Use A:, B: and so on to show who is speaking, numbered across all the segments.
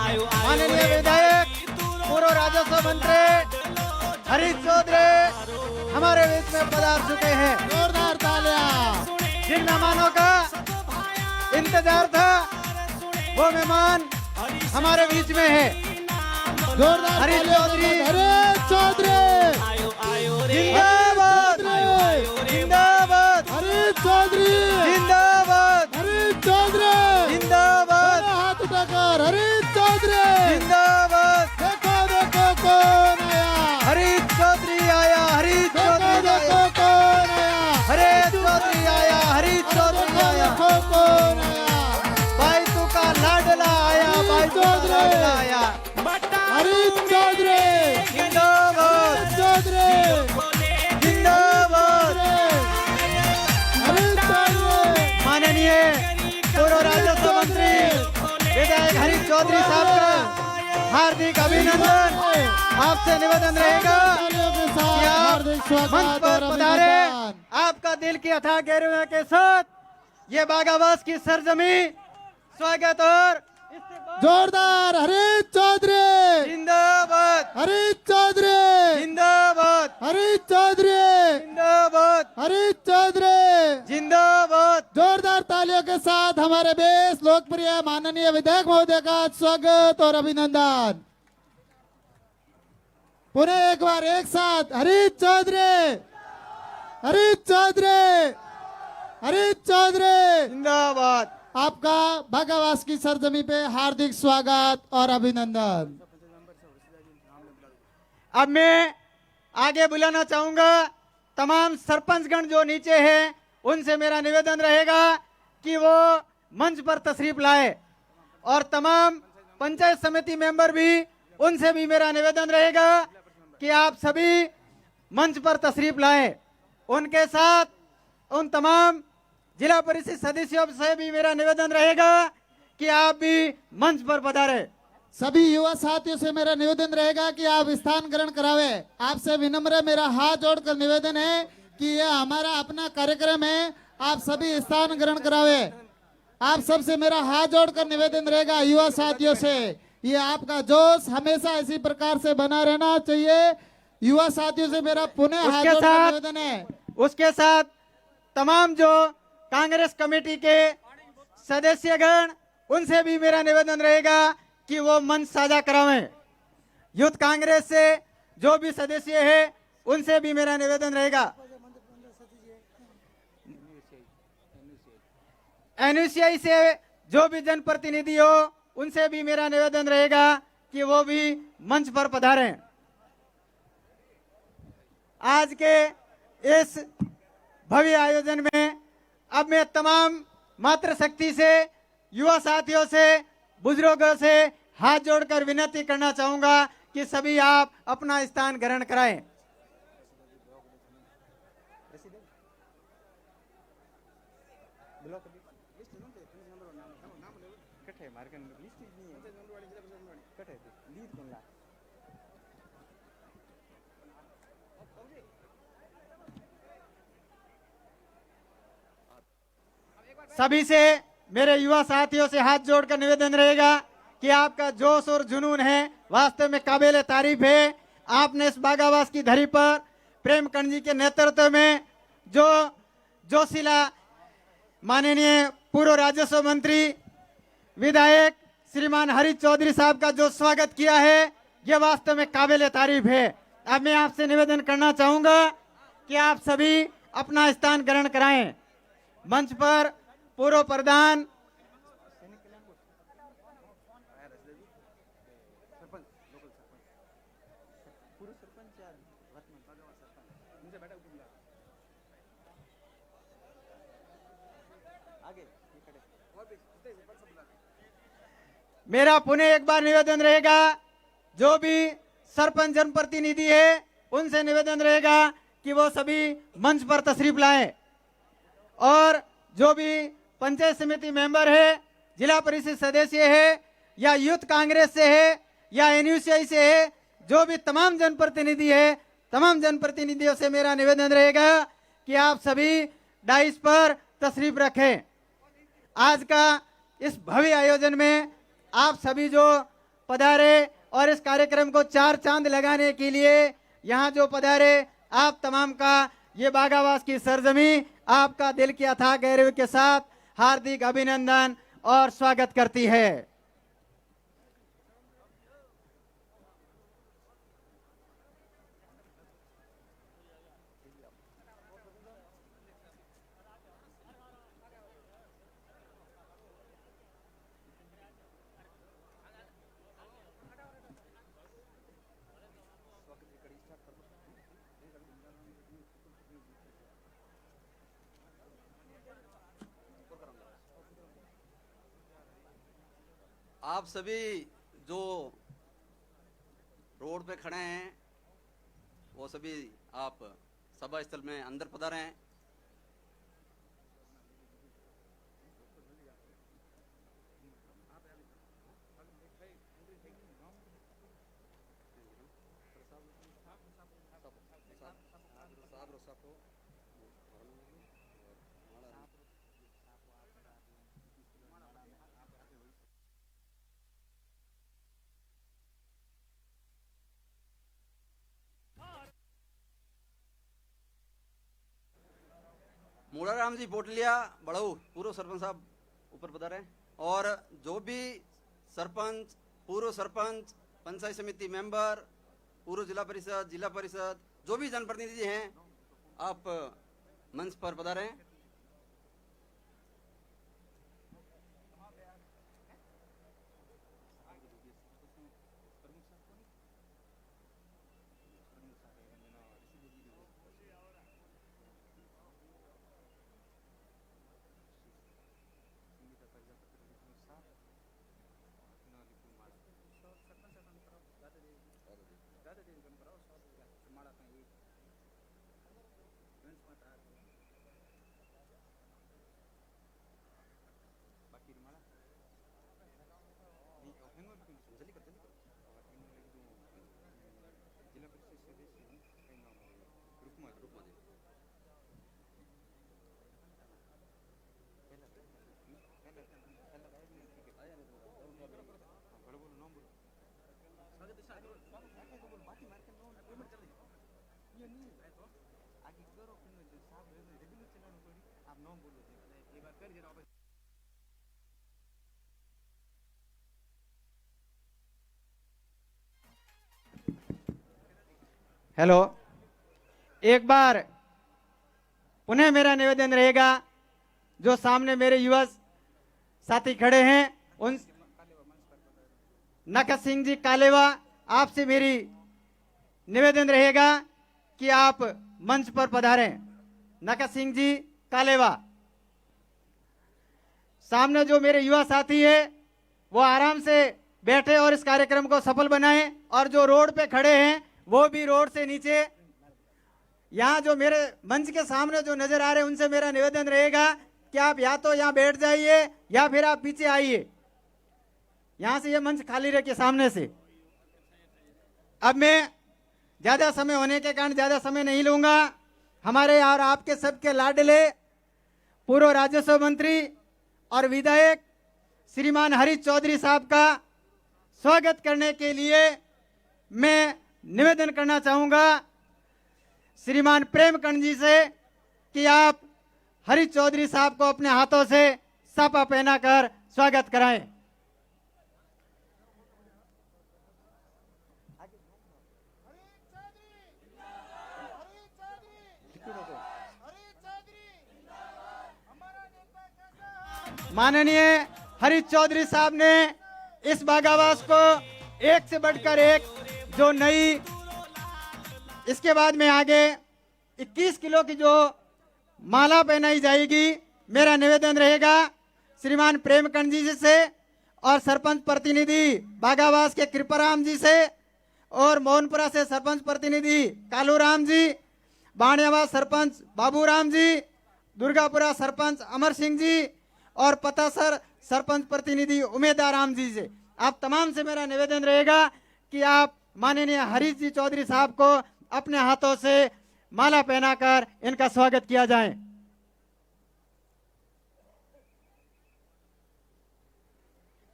A: माननीय विधायक पूर्व राजस्व मंत्री हरीश चौधरी हमारे बीच में पधार चुके हैं।
B: जोरदार तालियां।
A: जिन मेहमानों का इंतजार था वो मेहमान हमारे बीच में है।
B: जोरदार
A: हरीश
B: तालियां।
A: चौधरी।
B: हरीश चौधरी
A: जिंदाबाद जिंदाबाद
B: हरीश चौधरी
A: जिंदाबाद
B: हरीश चौधरी
A: जिंदाबाद
B: हाथ उठाकर हरीश चौधरी
A: जिंदाबाद।
B: देखो देखो कौन आया
A: हरीश चौधरी आया हरीश
B: देखो
A: चौधरी
B: देखो
A: आया
B: कौन आया
A: हरीश चौधरी आया हरीश चौधरी आया
B: देखो कौन आया
A: भाई तू का लाडला आया भाई तू का लाडला आया।
B: हरीश चौधरी
A: जिंदाबाद
B: चौधरी
A: जिंदाबाद।
B: हरीश चौधरी
A: माननीय पूर्व राजस्व मंत्री विधायक हरीश चौधरी साहब का हार्दिक अभिनंदन। आपसे निवेदन रहेगा
B: तालियों के
A: कि
B: साथ
A: आप
B: हार्दिक स्वागत
A: मंच पर
B: और
A: पधारे।
B: अभिनंदन।
A: आपका दिल की अथाह गहराइयों के साथ ये बागाबास की सरजमी स्वागत और
B: जोरदार हरीश चौधरी
A: जिंदाबाद
B: हरीश चौधरी
A: जिंदाबाद
B: हरीश चौधरी
A: जिंदाबाद
B: हरीश चौधरी
A: जिंदाबाद।
B: जोरदार तालियों के साथ हमारे बेस लोकप्रिय माननीय विधायक महोदय का स्वागत और अभिनंदन। पुनः एक बार एक साथ हरीश चौधरी हरीश चौधरी हरीश चौधरी
A: जिंदाबाद।
B: आपका बागावास की सरजमी पे हार्दिक स्वागत और अभिनंदन।
A: अब मैं आगे बुलाना चाहूंगा तमाम सरपंचगण जो नीचे हैं उनसे मेरा निवेदन रहेगा कि वो मंच पर तशरीफ लाए और तमाम पंचायत समिति मेंबर भी उनसे भी मेरा निवेदन रहेगा कि आप सभी मंच पर तशरीफ लाए। उनके साथ उन तमाम जिला परिषद सदस्यों से भी मेरा निवेदन रहेगा कि आप भी मंच पर पधारे।
B: सभी युवा साथियों से मेरा निवेदन रहेगा कि आप स्थान ग्रहण करावे। आपसे विनम्र मेरा हाथ जोड़कर निवेदन है कि यह हमारा अपना कार्यक्रम है, आप सभी स्थान ग्रहण करावे। आप सबसे मेरा हाथ जोड़कर निवेदन रहेगा युवा साथियों से, ये आपका जोश हमेशा इसी प्रकार से बना रहना चाहिए। युवा साथियों से मेरा पुनः हाथ
A: उसके
B: जोड़कर
A: साथ
B: निवेदन है।
A: उसके साथ तमाम जो कांग्रेस कमेटी के सदस्यगण उनसे भी मेरा निवेदन रहेगा कि वो मंच साझा करावें। यूथ कांग्रेस से जो भी सदस्य है उनसे भी मेरा निवेदन रहेगा। एनयूसीआई से जो भी जनप्रतिनिधि हो उनसे भी मेरा निवेदन रहेगा कि वो भी मंच पर पधारें। आज के इस भव्य आयोजन में अब मैं तमाम मातृशक्ति से, युवा साथियों से, बुजुर्गों से हाथ जोड़कर विनती करना चाहूंगा कि सभी आप अपना स्थान ग्रहण कराएं। सभी से मेरे युवा साथियों से हाथ जोड़कर निवेदन रहेगा कि आपका जोश और जुनून है वास्तव में काबिल तारीफ है। आपने इस बागावास की धरी पर प्रेमकंड जी के नेतृत्व में जो जोशीला माननीय पूर्व राजस्व मंत्री विधायक श्रीमान हरीश चौधरी साहब का जो स्वागत किया है ये वास्तव में काबिल तारीफ है। अब मैं आपसे निवेदन करना चाहूंगा कि आप सभी अपना स्थान ग्रहण कराएं। मंच पर पूर्व प्रधान मेरा पुनः एक बार निवेदन रहेगा जो भी सरपंच जनप्रतिनिधि है उनसे निवेदन रहेगा कि वो सभी मंच पर तशरीफ लाएं और जो भी पंचायत समिति मेंबर है, जिला परिषद सदस्य है या यूथ कांग्रेस से है या एनयूसीआई से है, जो भी तमाम जनप्रतिनिधि है, तमाम जनप्रतिनिधियों से मेरा निवेदन रहेगा कि आप सभी डाइस पर तशरीफ रखें। आज का इस भव्य आयोजन में आप सभी जो पधारे और इस कार्यक्रम को चार चांद लगाने के लिए यहाँ जो पधारे आप तमाम का ये बागावास की सरजमी आपका दिल के अथाह गौरव के साथ हार्दिक अभिनंदन और स्वागत करती है।
C: आप सभी जो रोड पे खड़े हैं वो सभी आप सभा स्थल में अंदर पधारे हैं। मूलाराम जी पोटलिया बड़ऊ पूर्व सरपंच साहब ऊपर पधारे हैं और जो भी सरपंच, पूर्व सरपंच, पंचायत समिति मेंबर, पूर्व जिला परिषद जो भी जनप्रतिनिधि हैं आप मंच पर पधारे हैं।
A: हेलो, एक बार पुनः मेरा निवेदन रहेगा जो सामने मेरे युवा साथी खड़े हैं उन नका सिंह जी कालेवा आपसे मेरी निवेदन रहेगा कि आप मंच पर पधारें। नका सिंह जी कालेवा, सामने जो मेरे युवा साथी है वो आराम से बैठे और इस कार्यक्रम को सफल बनाएं और जो रोड पे खड़े हैं वो भी रोड से नीचे, यहाँ जो मेरे मंच के सामने जो नजर आ रहे हैं उनसे मेरा निवेदन रहेगा कि आप या तो यहाँ बैठ जाइए या फिर आप पीछे आइए, यहाँ से ये मंच खाली रखे सामने से। अब मैं ज्यादा समय होने के कारण ज्यादा समय नहीं लूंगा। हमारे और आपके सबके लाडले पूर्व राजस्व मंत्री और विधायक श्रीमान हरीश चौधरी साहब का स्वागत करने के लिए मैं निवेदन करना चाहूंगा श्रीमान प्रेमकंड जी से कि आप हरीश चौधरी साहब को अपने हाथों से साफा पहनाकर स्वागत कराएं। माननीय हरीश चौधरी साहब ने इस बागावास को एक से बढ़कर एक जो नई, इसके बाद में आगे 21 किलो की जो माला पहनाई जाएगी, मेरा निवेदन रहेगा श्रीमान प्रेमकंड जी से और सरपंच प्रतिनिधि बागावास के कृपाराम जी से और मोहनपुरा से सरपंच प्रतिनिधि कालूराम जी, बाणियावास सरपंच बाबूराम जी, दुर्गापुरा सरपंच अमर सिंह जी और पतासर सरपंच प्रतिनिधि उमेदाराम जी से आप तमाम से मेरा निवेदन रहेगा कि आप माननीय हरीश जी चौधरी साहब को अपने हाथों से माला पहनाकर इनका स्वागत किया जाए।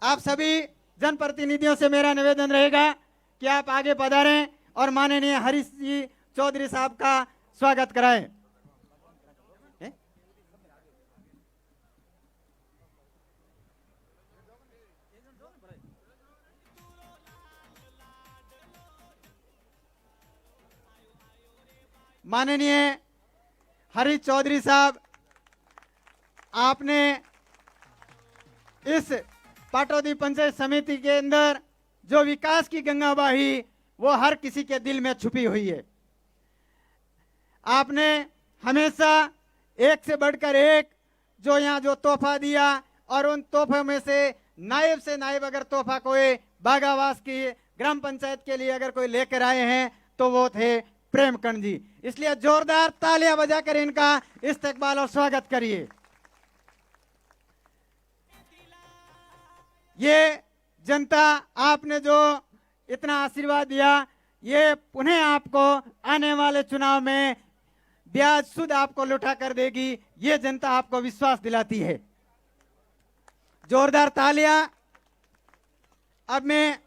A: आप सभी जनप्रतिनिधियों से मेरा निवेदन रहेगा कि आप आगे पधारें और माननीय हरीश जी चौधरी साहब का स्वागत कराएं। माननीय हरीश चौधरी साहब, आपने इस पाटौदी पंचायत समिति के अंदर जो विकास की गंगा बही वो हर किसी के दिल में छुपी हुई है। आपने हमेशा एक से बढ़कर एक जो यहाँ जो तोहफा दिया और उन तोहफे में से नायब अगर तोहफा कोई बागावास की ग्राम पंचायत के लिए अगर कोई लेकर आए हैं तो वो थे प्रेमकंड जी। इसलिए जोरदार तालियां बजाकर इनका इस्तकबाल और स्वागत करिए। ये जनता आपने जो इतना आशीर्वाद दिया, ये पुनः आपको आने वाले चुनाव में ब्याज शुद्ध आपको लौटा कर देगी, ये जनता आपको विश्वास दिलाती है। जोरदार तालियां। अब मैं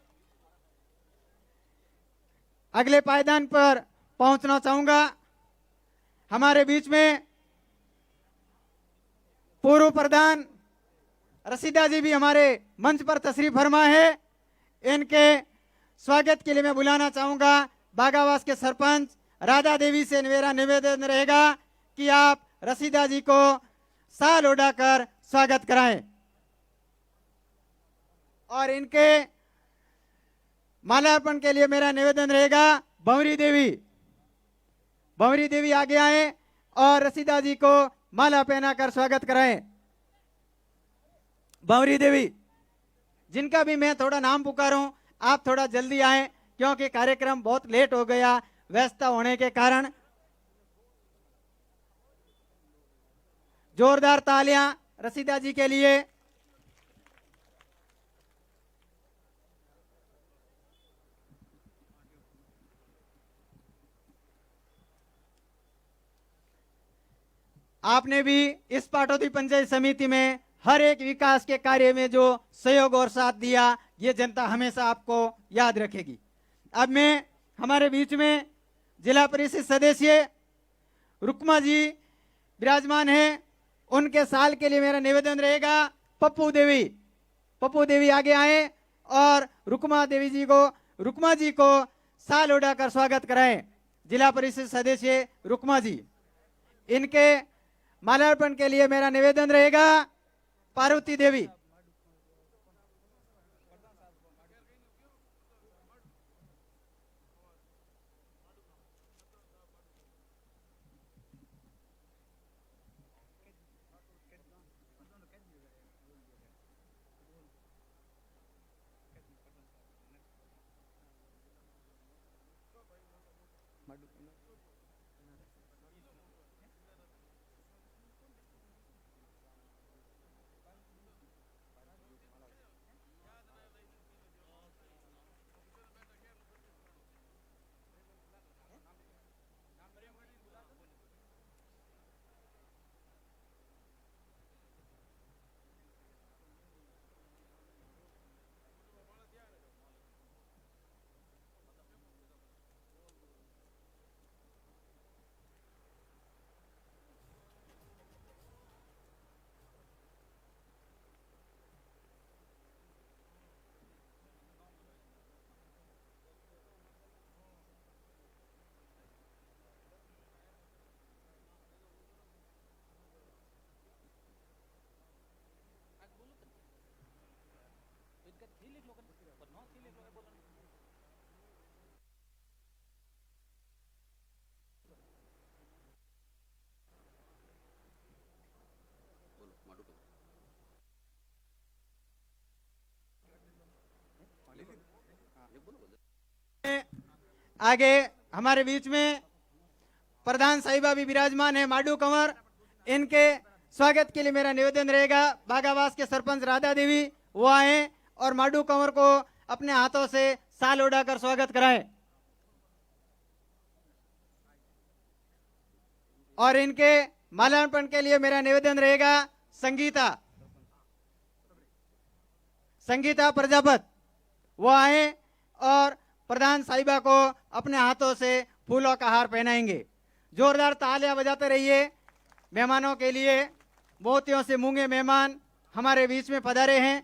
A: अगले पायदान पर पहुंचना चाहूंगा। हमारे बीच में पूर्व प्रधान रसीदा जी भी हमारे मंच पर तशरीफ फरमा है। इनके स्वागत के लिए मैं बुलाना चाहूंगा बागावास के सरपंच राधा देवी से मेरा निवेदन रहेगा कि आप रसीदा जी को साल उड़ाकर स्वागत कराएं और इनके माल्यार्पण के लिए मेरा निवेदन रहेगा भंवरी देवी आगे आए और रसीदा जी को माला पहनाकर स्वागत कराएं। भंवरी देवी, जिनका भी मैं थोड़ा नाम पुकारूं, आप थोड़ा जल्दी आए क्योंकि कार्यक्रम बहुत लेट हो गया व्यस्तता होने के कारण। जोरदार तालियां रसीदा जी के लिए। आपने भी इस पाटौदी पंचायत समिति में हर एक विकास के कार्य में जो सहयोग और साथ दिया, ये जनता हमेशा आपको याद रखेगी। अब मैं हमारे बीच में जिला परिषद सदस्य रुकमा जी विराजमान हैं, उनके साल के लिए मेरा निवेदन रहेगा पप्पू देवी आगे आए और रुकमा जी को साल उड़ाकर स्वागत कराएं। जिला परिषद सदस्य रुकमा जी, इनके माल्यार्पण के लिए मेरा निवेदन रहेगा पार्वती देवी। आगे हमारे बीच में प्रधान साहिबा भी विराजमान है माडू कंवर, इनके स्वागत के लिए मेरा निवेदन रहेगा बागावास के सरपंच राधा देवी वो आए और माडू कंवर को अपने हाथों से साल उड़ाकर स्वागत कराएं। और इनके माल्यार्पण के लिए मेरा निवेदन रहेगा संगीता प्रजापत, वो आए और प्रधान साहिबा को अपने हाथों से फूलों का हार पहनाएंगे। जोरदार तालियां बजाते रहिए मेहमानों के लिए। मोतियों से मूंगे मेहमान हमारे बीच में पधारे हैं।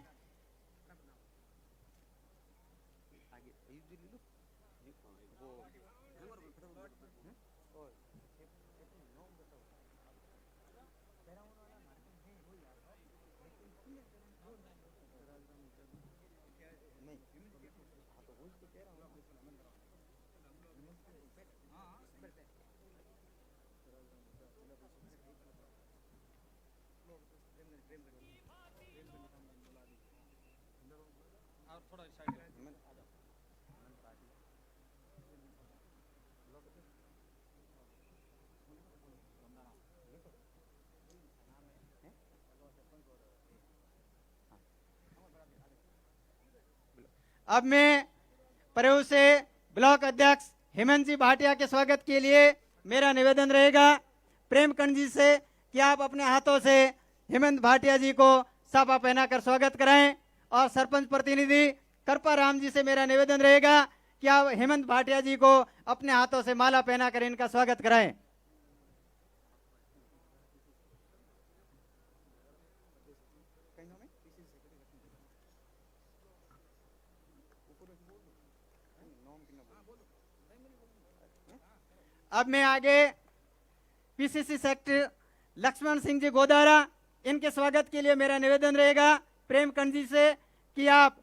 A: अब मैं प्रयोग से ब्लॉक अध्यक्ष हेमंत जी भाटिया के स्वागत के लिए मेरा निवेदन रहेगा प्रेमकंड जी से कि आप अपने हाथों से हेमंत भाटिया जी को साफा पहनाकर स्वागत कराएं। और सरपंच प्रतिनिधि कृपा राम जी से मेरा निवेदन रहेगा कि आप हेमंत भाटिया जी को अपने हाथों से माला पहनाकर इनका स्वागत कराएं। अब मैं आगे पीसीसी सेक्रेटरी लक्ष्मण सिंह जी गोदारा, इनके स्वागत के लिए मेरा निवेदन रहेगा प्रेमकंड जी से कि आप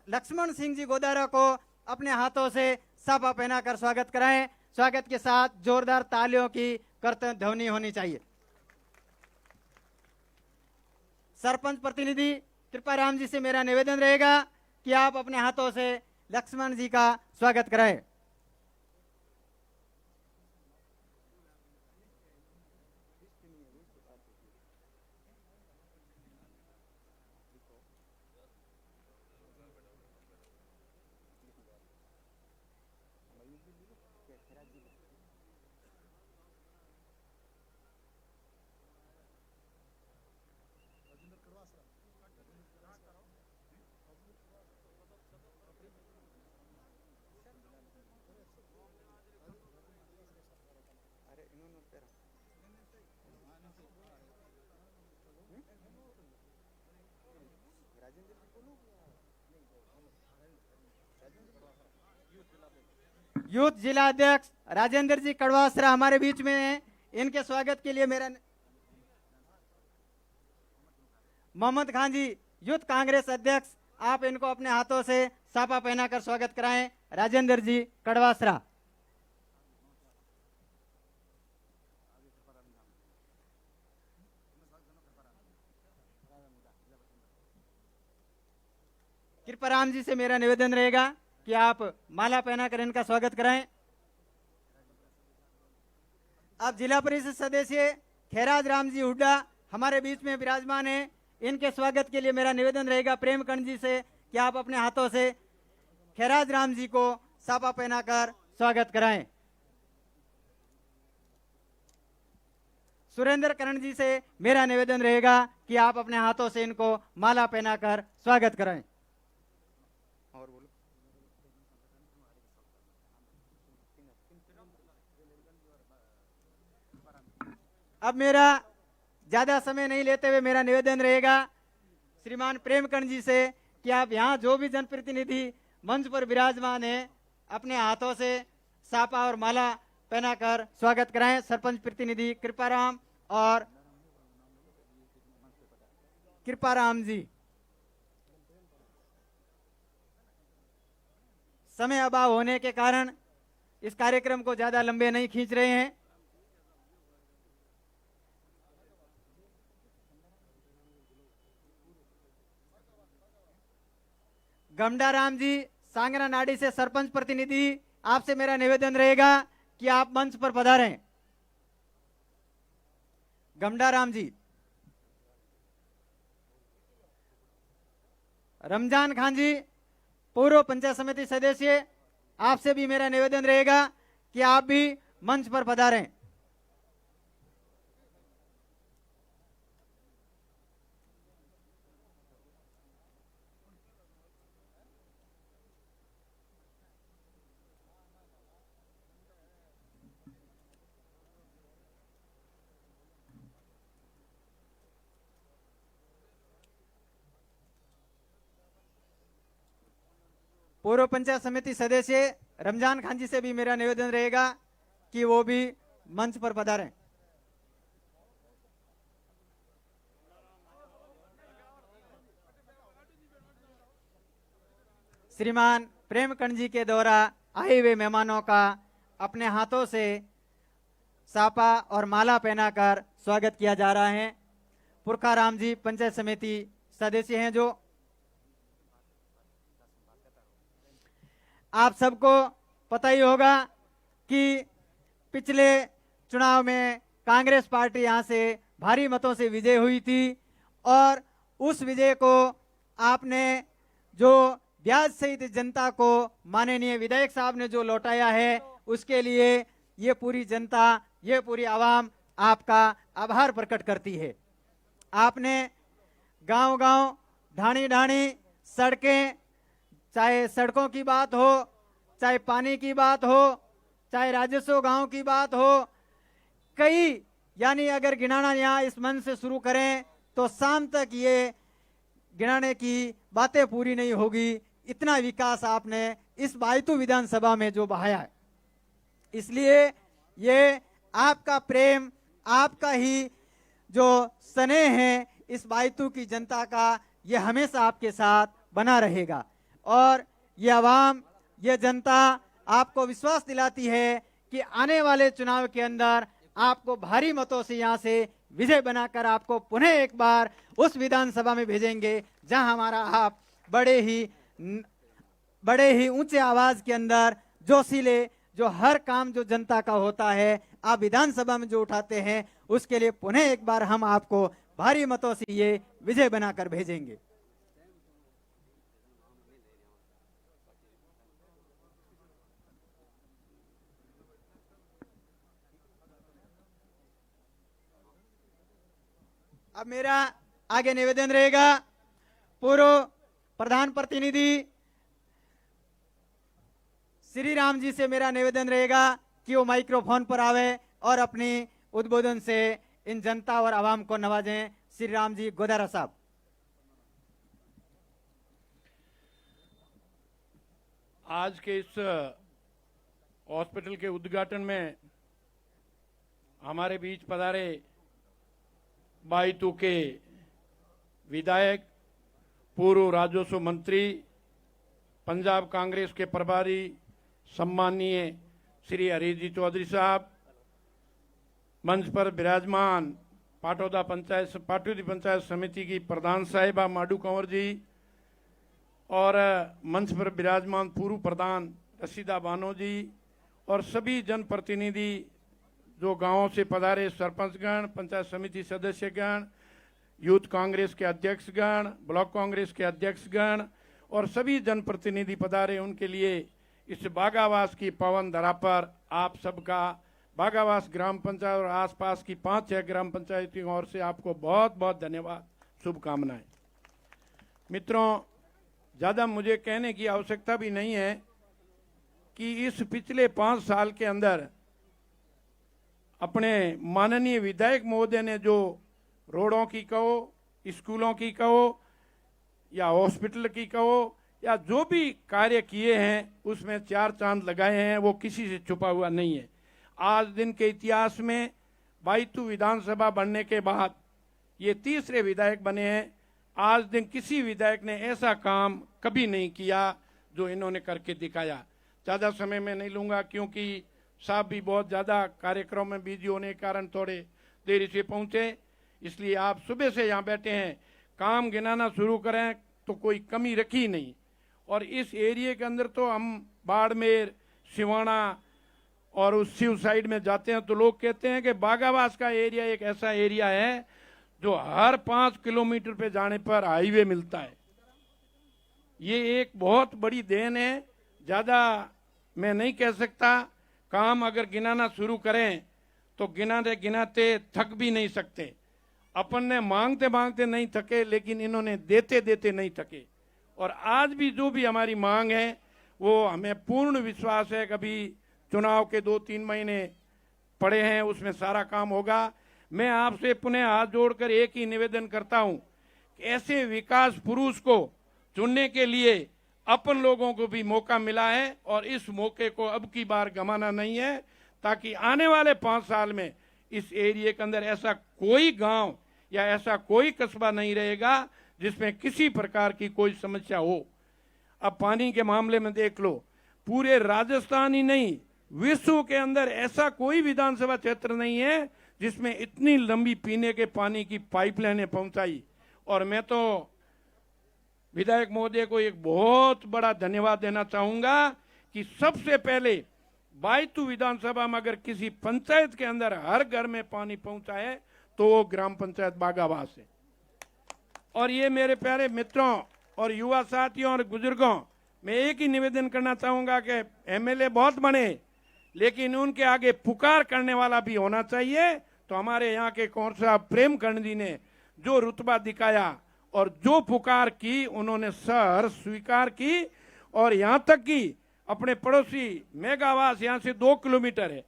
A: लक्ष्मण सिंह जी गोदारा को अपने हाथों से साफा पहनाकर स्वागत कराएं। स्वागत के साथ जोरदार तालियों की करतन ध्वनि होनी चाहिए। सरपंच प्रतिनिधि कृपा राम जी से मेरा निवेदन रहेगा कि आप अपने हाथों से लक्ष्मण जी का स्वागत कराएं। यूथ जिला अध्यक्ष राजेंद्र जी कड़वासरा हमारे बीच में हैं। इनके स्वागत के लिए मेरा मोहम्मद खान जी यूथ कांग्रेस अध्यक्ष, आप इनको अपने हाथों से साफा पहनाकर स्वागत कराएं। राजेंद्र जी कड़वासरा। कृपाराम जी से मेरा निवेदन रहेगा कि आप माला पहनाकर इनका स्वागत कराएं। अब जिला परिषद सदस्य खैराज राम जी हुड्डा हमारे बीच में विराजमान हैं। इनके स्वागत के लिए मेरा निवेदन रहेगा प्रेमकंड जी से कि आप अपने हाथों से खैराज राम जी को साफा पहनाकर स्वागत कराएं। सुरेंद्र करण जी से मेरा निवेदन रहेगा कि आप अपने हाथों से इनको माला पहनाकर स्वागत कराएं। अब मेरा ज्यादा समय नहीं लेते हुए मेरा निवेदन रहेगा श्रीमान प्रेमकंड जी से कि आप यहाँ जो भी जनप्रतिनिधि मंच पर विराजमान है अपने हाथों से साफा और माला पहनाकर स्वागत कराएं। सरपंच प्रतिनिधि कृपाराम और कृपाराम जी। समय अभाव होने के कारण इस कार्यक्रम को ज्यादा लंबे नहीं खींच रहे हैं। गमडाराम जी सांगरा नाड़ी से सरपंच प्रतिनिधि, आपसे मेरा निवेदन रहेगा कि आप मंच पर पधारें। गमडाराम जी। रमजान खान जी पूर्व पंचायत समिति सदस्य, आपसे भी मेरा निवेदन रहेगा कि आप भी मंच पर पधारें। पूर्व पंचायत समिति सदस्य रमजान खान जी से भी मेरा निवेदन रहेगा कि वो भी मंच पर पधारें। श्रीमान प्रेमकंड जी के द्वारा आए हुए मेहमानों का अपने हाथों से सापा और माला पहनाकर स्वागत किया जा रहा है। पुरखा राम जी पंचायत समिति सदस्य हैं जो आप सबको पता ही होगा कि पिछले चुनाव में कांग्रेस पार्टी यहां से भारी मतों से विजय हुई थी और उस विजय को आपने जो ब्याज सहित जनता को माननीय विधायक साहब ने जो लौटाया है उसके लिए ये पूरी जनता, ये पूरी आवाम आपका आभार प्रकट करती है। आपने गांव-गांव, ढाणी-ढाणी सड़कें, चाहे सड़कों की बात हो, चाहे पानी की बात हो, चाहे राजस्व गांव की बात हो, कई यानी अगर गिनाना यहाँ इस मंच से शुरू करें तो शाम तक ये गिनाने की बातें पूरी नहीं होगी। इतना विकास आपने इस बायतू विधानसभा में जो बहाया है, इसलिए ये आपका प्रेम, आपका ही जो स्नेह है इस बायतू की जनता का, ये हमेशा आपके साथ बना रहेगा। और ये आवाम, ये जनता आपको विश्वास दिलाती है कि आने वाले चुनाव के अंदर आपको भारी मतों से यहाँ से विजय बनाकर आपको पुनः एक बार उस विधानसभा में भेजेंगे जहां हमारा आप बड़े ही ऊंचे आवाज के अंदर जोशीले, जो हर काम जो जनता का होता है आप विधानसभा में जो उठाते हैं उसके लिए पुनः एक बार हम आपको भारी मतों से ये विजय बनाकर भेजेंगे। अब मेरा आगे निवेदन रहेगा, पूर्व प्रधान प्रतिनिधि श्री राम जी से मेरा निवेदन रहेगा कि वो माइक्रोफोन पर आवे और अपनी उद्बोधन से इन जनता और आवाम को नवाजें। श्री राम जी गोदारा साहब।
D: आज के इस हॉस्पिटल के उद्घाटन में हमारे बीच पधारे बायतू के विधायक, पूर्व राजस्व मंत्री, पंजाब कांग्रेस के प्रभारी सम्मानीय श्री हरीश जी चौधरी साहब, मंच पर विराजमान पाटौदी पंचायत समिति की प्रधान साहिबा माडू कंवर जी और मंच पर विराजमान पूर्व प्रधान रशीदा बानो जी और सभी जनप्रतिनिधि जो गांवों से पधारे, सरपंचगण, पंचायत समिति सदस्यगण, यूथ कांग्रेस के अध्यक्षगण, ब्लॉक कांग्रेस के अध्यक्षगण और सभी जनप्रतिनिधि पधारे, उनके लिए इस बागावास की पवन धरा पर आप सबका बागावास ग्राम पंचायत और आसपास की 5-6 ग्राम पंचायत की ओर से आपको बहुत बहुत धन्यवाद, शुभकामनाएं। मित्रों, ज़्यादा मुझे कहने की आवश्यकता भी नहीं है कि इस पिछले 5 साल के अंदर अपने माननीय विधायक महोदय ने जो रोडों की कहो, स्कूलों की कहो या हॉस्पिटल की कहो या जो भी कार्य किए हैं उसमें 4 चांद लगाए हैं, वो किसी से छुपा हुआ नहीं है। आज दिन के इतिहास में बायतू विधानसभा बनने के बाद ये तीसरे विधायक बने हैं। आज दिन किसी विधायक ने ऐसा काम कभी नहीं किया जो इन्होंने करके दिखाया। ज़्यादा समय में नहीं लूँगा क्योंकि साहब भी बहुत ज़्यादा कार्यक्रम में बिजी होने के कारण थोड़े देरी से पहुँचे, इसलिए आप सुबह से यहाँ बैठे हैं। काम गिनाना शुरू करें तो कोई कमी रखी नहीं। और इस एरिया के अंदर तो हम बाड़मेर, सिवाना और उस शिव साइड में जाते हैं तो लोग कहते हैं कि बागावास का एरिया एक ऐसा एरिया है जो हर 5 किलोमीटर पे जाने पर हाईवे मिलता है। ये एक बहुत बड़ी देन है, ज़्यादा मैं नहीं कह सकता। काम अगर गिनाना शुरू करें तो गिनाते गिनाते थक भी नहीं सकते। अपन ने मांगते मांगते नहीं थके, लेकिन इन्होंने देते देते नहीं थके। और आज भी जो भी हमारी मांग है वो हमें पूर्ण विश्वास है, कभी चुनाव के 2-3 महीने पड़े हैं उसमें सारा काम होगा। मैं आपसे पुनः हाथ जोड़कर एक ही निवेदन करता हूं कि ऐसे विकास पुरुष को चुनने के लिए अपन लोगों को भी मौका मिला है और इस मौके को अब की बार गंवाना नहीं है, ताकि आने वाले 5 साल में इस एरिया के अंदर ऐसा कोई गांव या ऐसा कोई कस्बा नहीं रहेगा जिसमें किसी प्रकार की कोई समस्या हो। अब पानी के मामले में देख लो, पूरे राजस्थान ही नहीं विश्व के अंदर ऐसा कोई विधानसभा क्षेत्र नहीं है जिसमें इतनी लंबी पीने के पानी की पाइपलाइनें पहुंचाई। और मैं तो विधायक महोदय को एक बहुत बड़ा धन्यवाद देना चाहूंगा कि सबसे पहले बायतू विधानसभा में अगर किसी पंचायत के अंदर हर घर में पानी पहुंचा है तो वो ग्राम पंचायत बागावास है। और ये मेरे प्यारे मित्रों और युवा साथियों और बुजुर्गों, मैं एक ही निवेदन करना चाहूंगा कि एमएलए बहुत बने लेकिन उनके आगे पुकार करने वाला भी होना चाहिए। तो हमारे यहाँ के कौन साहब प्रेमकर्ण जी ने जो रुतबा दिखाया और जो पुकार की उन्होंने सहर्ष स्वीकार की, और यहाँ तक कि अपने पड़ोसी मेगावास यहाँ से 2 किलोमीटर है,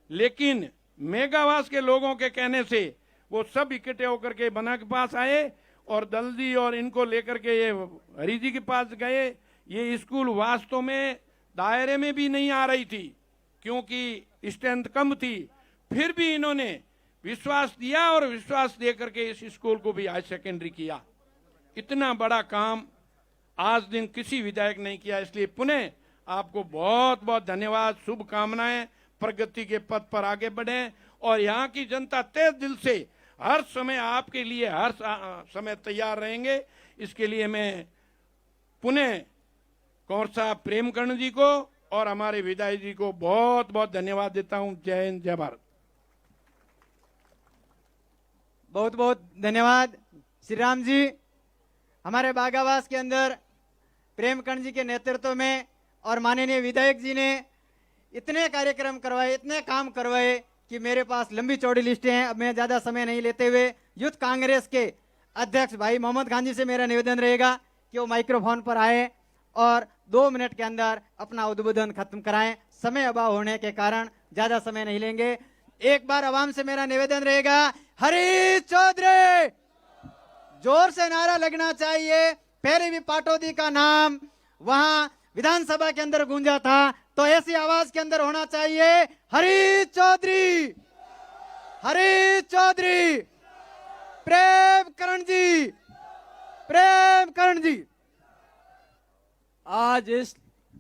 D: लेकिन मेगावास के लोगों के कहने से वो सब इकट्ठे होकर के बना के पास आए और दलजी और इनको लेकर के ये हरी जी के पास गए। ये स्कूल वास्तव में दायरे में भी नहीं आ रही थी क्योंकि स्ट्रेंथ कम थी, फिर भी इन्होंने विश्वास दिया और विश्वास दे करके इस स्कूल को भी हाई सेकेंडरी किया। इतना बड़ा काम आज दिन किसी विधायक नहीं किया, इसलिए पुनः आपको बहुत बहुत धन्यवाद, शुभकामनाएं, प्रगति के पथ पर आगे बढ़ें और यहाँ की जनता तहे दिल से हर समय आपके लिए हर समय तैयार रहेंगे। इसके लिए मैं पुनः कौर साहब प्रेमकर्ण जी को और हमारे विधायक जी को बहुत बहुत धन्यवाद देता हूं। जय हिंद, जय भारत।
A: बहुत बहुत धन्यवाद श्री राम जी। हमारे बागावास के अंदर प्रेमकर्ण जी के नेतृत्व में और माननीय विधायक जी ने इतने कार्यक्रम करवाए, इतने काम करवाए कि मेरे पास लंबी चौड़ी लिस्टें हैं। अब मैं ज्यादा समय नहीं लेते हुए यूथ कांग्रेस के अध्यक्ष भाई मोहम्मद खान जी से मेरा निवेदन रहेगा कि वो माइक्रोफोन पर आए और 2 मिनट के अंदर अपना उद्बोधन खत्म कराएं। समय अभाव होने के कारण ज्यादा समय नहीं लेंगे। एक बार आवाम से मेरा निवेदन रहेगा, हरी चौधरी, जोर से नारा लगना चाहिए। पहले भी पाटौदी का नाम वहां विधानसभा के अंदर गूंजा था, तो ऐसी आवाज के अंदर होना चाहिए, हरी चौधरी, हरी चौधरी, प्रेमकर्ण जी, प्रेमकर्ण जी।
E: आज इस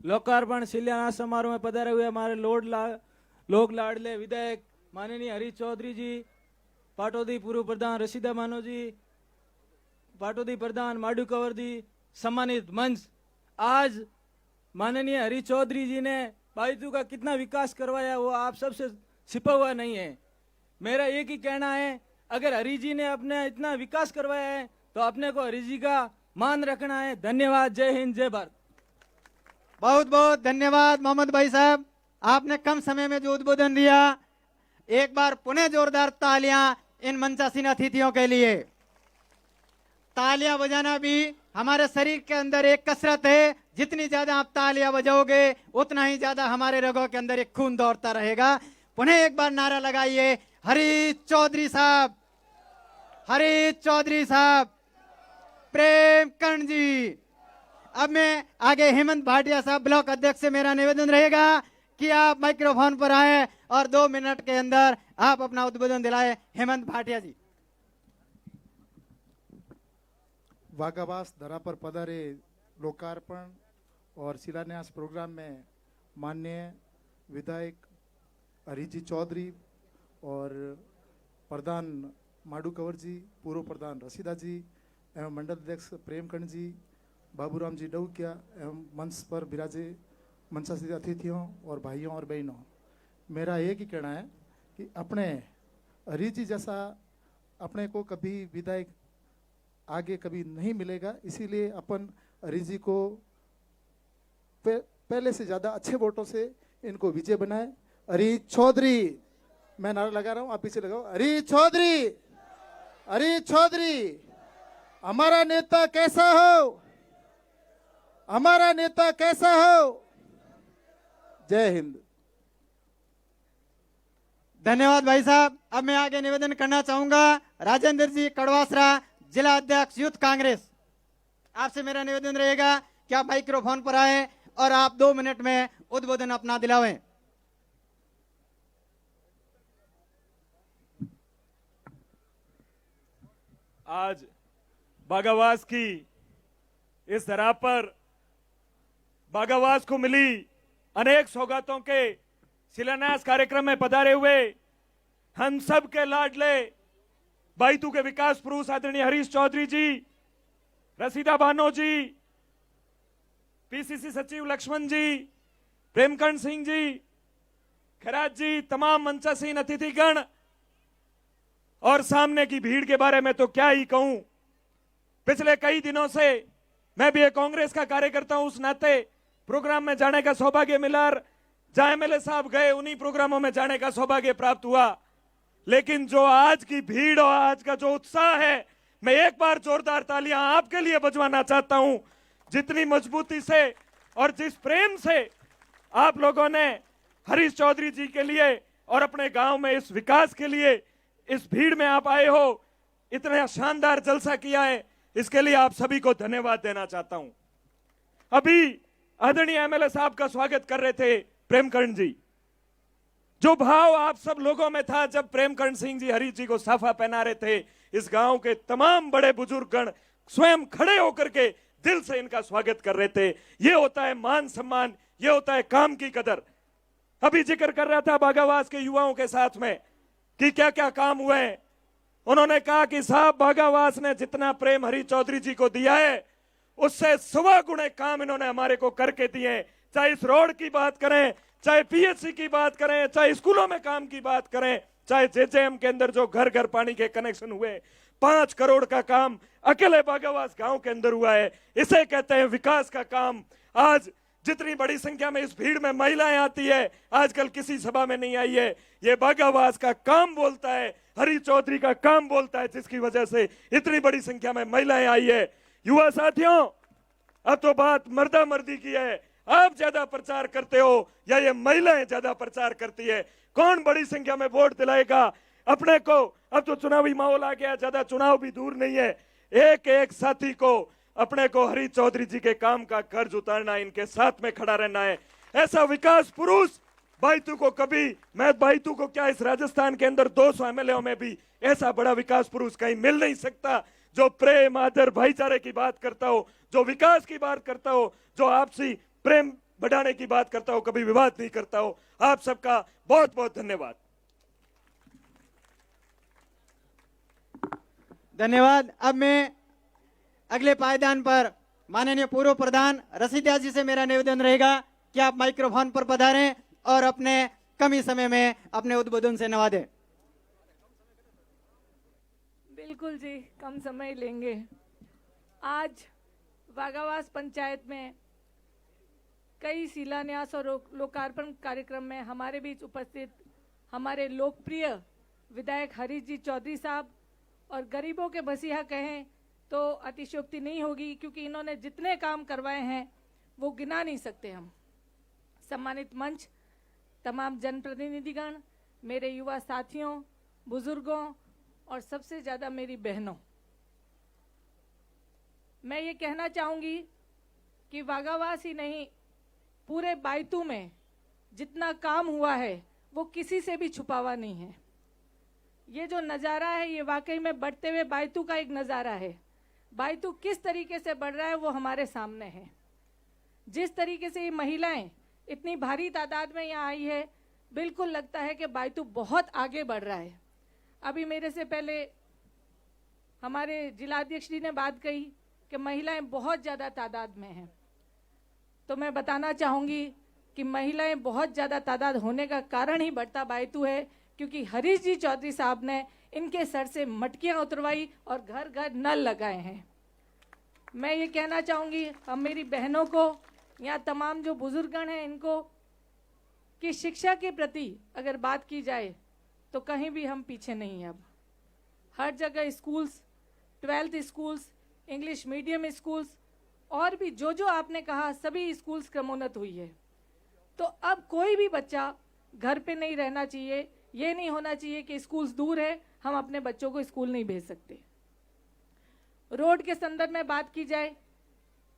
E: लोकार्पण शिलान्यास समारोह में पधारे हुए हमारे लोक लाडले विधायक माननीय हरी चौधरी जी, पाटौदी पूर्व प्रधान रशीदा मानो जी, पाटौदी प्रधान माडू कंवर जी, सम्मानित मंच। आज माननीय हरी चौधरी जी ने बायतू का कितना विकास करवाया वो आप सबसे छिपा हुआ नहीं है। मेरा एक ही कहना है, अगर हरी जी ने अपने इतना विकास करवाया है तो अपने को हरी जी का मान रखना है। धन्यवाद। जय हिंद, जय भारत।
A: बहुत बहुत धन्यवाद मोहम्मद भाई साहब, आपने कम समय में जो उद्बोधन दिया। एक बार पुनः जोरदार तालियां इन मंचासीन अतिथियों के लिए। तालियां बजाना भी हमारे शरीर के अंदर एक कसरत है। जितनी ज्यादा आप तालियां बजाओगे उतना ही ज्यादा हमारे रगों के अंदर एक खून दौड़ता रहेगा। पुनः एक बार नारा लगाइए, हरी चौधरी साहब, हरी चौधरी साहब, प्रेमकर्ण जी। अब मैं आगे हेमंत भाटिया साहब ब्लॉक अध्यक्ष से मेरा निवेदन रहेगा कि आप माइक्रोफोन पर आए और 2 मिनट के अंदर आप अपना उद्बोधन दिलाए। हेमंत भाटिया जी।
F: वागावास धरा पर पधारे लोकार्पण और शिलान्यास प्रोग्राम में माननीय विधायक हरीजी चौधरी और प्रधान माडू कंवर जी, पूर्व प्रधान रशीदा जी एवं मंडल अध्यक्ष प्रेमकर्ण जी, बाबूराम जी डौकिया एवं मंच पर विराजे मंचासीन अतिथियों और भाइयों और बहनों, मेरा एक ही कहना है कि अपने हरी जी जैसा अपने को कभी विधायक आगे कभी नहीं मिलेगा। इसीलिए अपन हरी जी को पहले से ज़्यादा अच्छे वोटों से इनको विजय बनाए। हरी चौधरी, मैं नारा लगा रहा हूँ, आप पीछे लगाओ, हरी चौधरी, हरी चौधरी। हमारा नेता कैसा हो, हमारा नेता कैसा हो। जय हिंद।
A: धन्यवाद भाई साहब। अब मैं आगे निवेदन करना चाहूंगा राजेंद्र जी कड़वासरा, जिला अध्यक्ष यूथ कांग्रेस। आपसे मेरा निवेदन रहेगा कि आप माइक्रोफोन पर आए और आप 2 मिनट में उद्बोधन अपना दिलावें।
G: आज बागावास की इस धरा पर बागावास को मिली अनेक सौगातों के शिलान्यास कार्यक्रम में पधारे हुए हम सब के लाडले बायतू के विकास पुरुष आदरणीय हरीश चौधरी जी, रसीदा बानो जी, पीसीसी सचिव लक्ष्मण जी, प्रेमकर्ण सिंह जी, खैरात जी, तमाम मंचासीन अतिथिगण और सामने की भीड़ के बारे में तो क्या ही कहूं। पिछले कई दिनों से मैं भी एक कांग्रेस का कार्यकर्ता हूं, उस नाते प्रोग्राम में जाने का सौभाग्य मिला, जहां एमएलए साहब गए उन्हीं प्रोग्रामों में जाने का सौभाग्य प्राप्त हुआ। लेकिन जो आज की भीड़ और आज का जो उत्साह है, मैं एक बार जोरदार तालियां आपके लिए बजवाना चाहता हूं। जितनी मजबूती से और जिस प्रेम से आप लोगों ने हरीश चौधरी जी के लिए और अपने गांव में इस विकास के लिए इस भीड़ में आप आए हो, इतना शानदार जलसा किया है, इसके लिए आप सभी को धन्यवाद देना चाहता हूं। अभी आदरणीय एमएलए साहब का स्वागत कर रहे थे प्रेमकर्ण जी। जो भाव आप सब लोगों में था जब प्रेमकर्ण सिंह जी हरीश जी को साफा पहना रहे थे, इस गांव के तमाम बड़े बुजुर्गगण स्वयं खड़े होकर के दिल से इनका स्वागत कर रहे थे। ये होता है मान सम्मान, ये होता है काम की कदर। अभी जिक्र कर रहा था बागावास के युवाओं के साथ में कि क्या क्या काम हुए हैं। उन्होंने कहा कि साहब बागावास ने जितना प्रेम हरीश चौधरी जी को दिया है उससे 100 गुणे काम इन्होंने हमारे को करके दिए। चाहे इस रोड की बात करें, चाहे पीएचसी की बात करें, चाहे स्कूलों में काम की बात करें, चाहे जेजेएम के अंदर जो घर घर पानी के कनेक्शन हुए, 5 करोड़ का काम अकेले बागावास गांव के अंदर हुआ है। इसे कहते हैं विकास का काम। आज जितनी बड़ी संख्या में इस भीड़ में महिलाएं आती है, आजकल किसी सभा में नहीं आई है, ये बागावास का काम बोलता है, हरीश चौधरी का काम बोलता है, जिसकी वजह से इतनी बड़ी संख्या में महिलाएं आई है। युवा साथियों, अब तो बात मर्दा मर्दी की है। आप ज्यादा प्रचार करते हो या ये महिलाएं ज्यादा प्रचार करती है? कौन बड़ी संख्या में वोट दिलाएगा अपने को? अब तो चुनावी माहौल आ गया, ज्यादा चुनाव भी दूर नहीं है। एक एक साथी को अपने को हरीश चौधरी जी के काम का कर्ज उतारना है, इनके साथ में खड़ा रहना है। ऐसा विकास पुरुष बायतू को कभी, मैं बायतू को क्या, इस राजस्थान के अंदर 200 एमएलए में भी ऐसा बड़ा विकास पुरुष कहीं मिल नहीं सकता, जो प्रेम, आदर, भाईचारे की बात करता हो, जो विकास की बात करता हो, जो आपसी प्रेम बढ़ाने की बात करता हो, कभी विवाद नहीं करता हो। आप सबका बहुत बहुत धन्यवाद।
A: धन्यवाद। अब मैं अगले पायदान पर माननीय पूर्व प्रधान रसीदा जी से मेरा निवेदन रहेगा कि आप माइक्रोफोन पर पधारें और अपने कम ही समय में अपने उद्बोधन से नवाजें।
H: बिल्कुल जी, कम समय लेंगे। आज बागावास पंचायत में कई शिलान्यास और लोकार्पण कार्यक्रम में हमारे बीच उपस्थित हमारे लोकप्रिय विधायक हरीश जी चौधरी साहब, और गरीबों के मसीहा कहें तो अतिशयोक्ति नहीं होगी, क्योंकि इन्होंने जितने काम करवाए हैं वो गिना नहीं सकते हम। सम्मानित मंच, तमाम जनप्रतिनिधिगण, मेरे युवा साथियों, बुजुर्गों और सबसे ज़्यादा मेरी बहनों, मैं ये कहना चाहूँगी कि बागावास ही नहीं, पूरे बायतू में जितना काम हुआ है वो किसी से भी छुपा हुआ नहीं है। ये जो नज़ारा है ये वाकई में बढ़ते हुए बायतू का एक नज़ारा है। बायतू किस तरीके से बढ़ रहा है वो हमारे सामने है। जिस तरीके से ये महिलाएं इतनी भारी तादाद में यहाँ आई है, बिल्कुल लगता है कि बायतू बहुत आगे बढ़ रहा है। अभी मेरे से पहले हमारे जिलाध्यक्ष जी ने बात कही कि महिलाएं बहुत ज़्यादा तादाद में हैं, तो मैं बताना चाहूँगी कि महिलाएं बहुत ज़्यादा तादाद होने का कारण ही बढ़ता बायतू है, क्योंकि हरीश जी चौधरी साहब ने इनके सर से मटकियाँ उतरवाई और घर घर नल लगाए हैं। मैं ये कहना चाहूँगी हम मेरी बहनों को, यहाँ तमाम जो बुजुर्गगण हैं इनको, कि शिक्षा के प्रति अगर बात की जाए तो कहीं भी हम पीछे नहीं हैं। अब हर जगह schools, 12th schools, English medium schools और भी जो जो आपने कहा सभी स्कूल्स क्रमोन्नत हुई है। तो अब कोई भी बच्चा घर पे नहीं रहना चाहिए, ये नहीं होना चाहिए कि स्कूल्स दूर है हम अपने बच्चों को स्कूल नहीं भेज सकते। रोड के संदर्भ में बात की जाए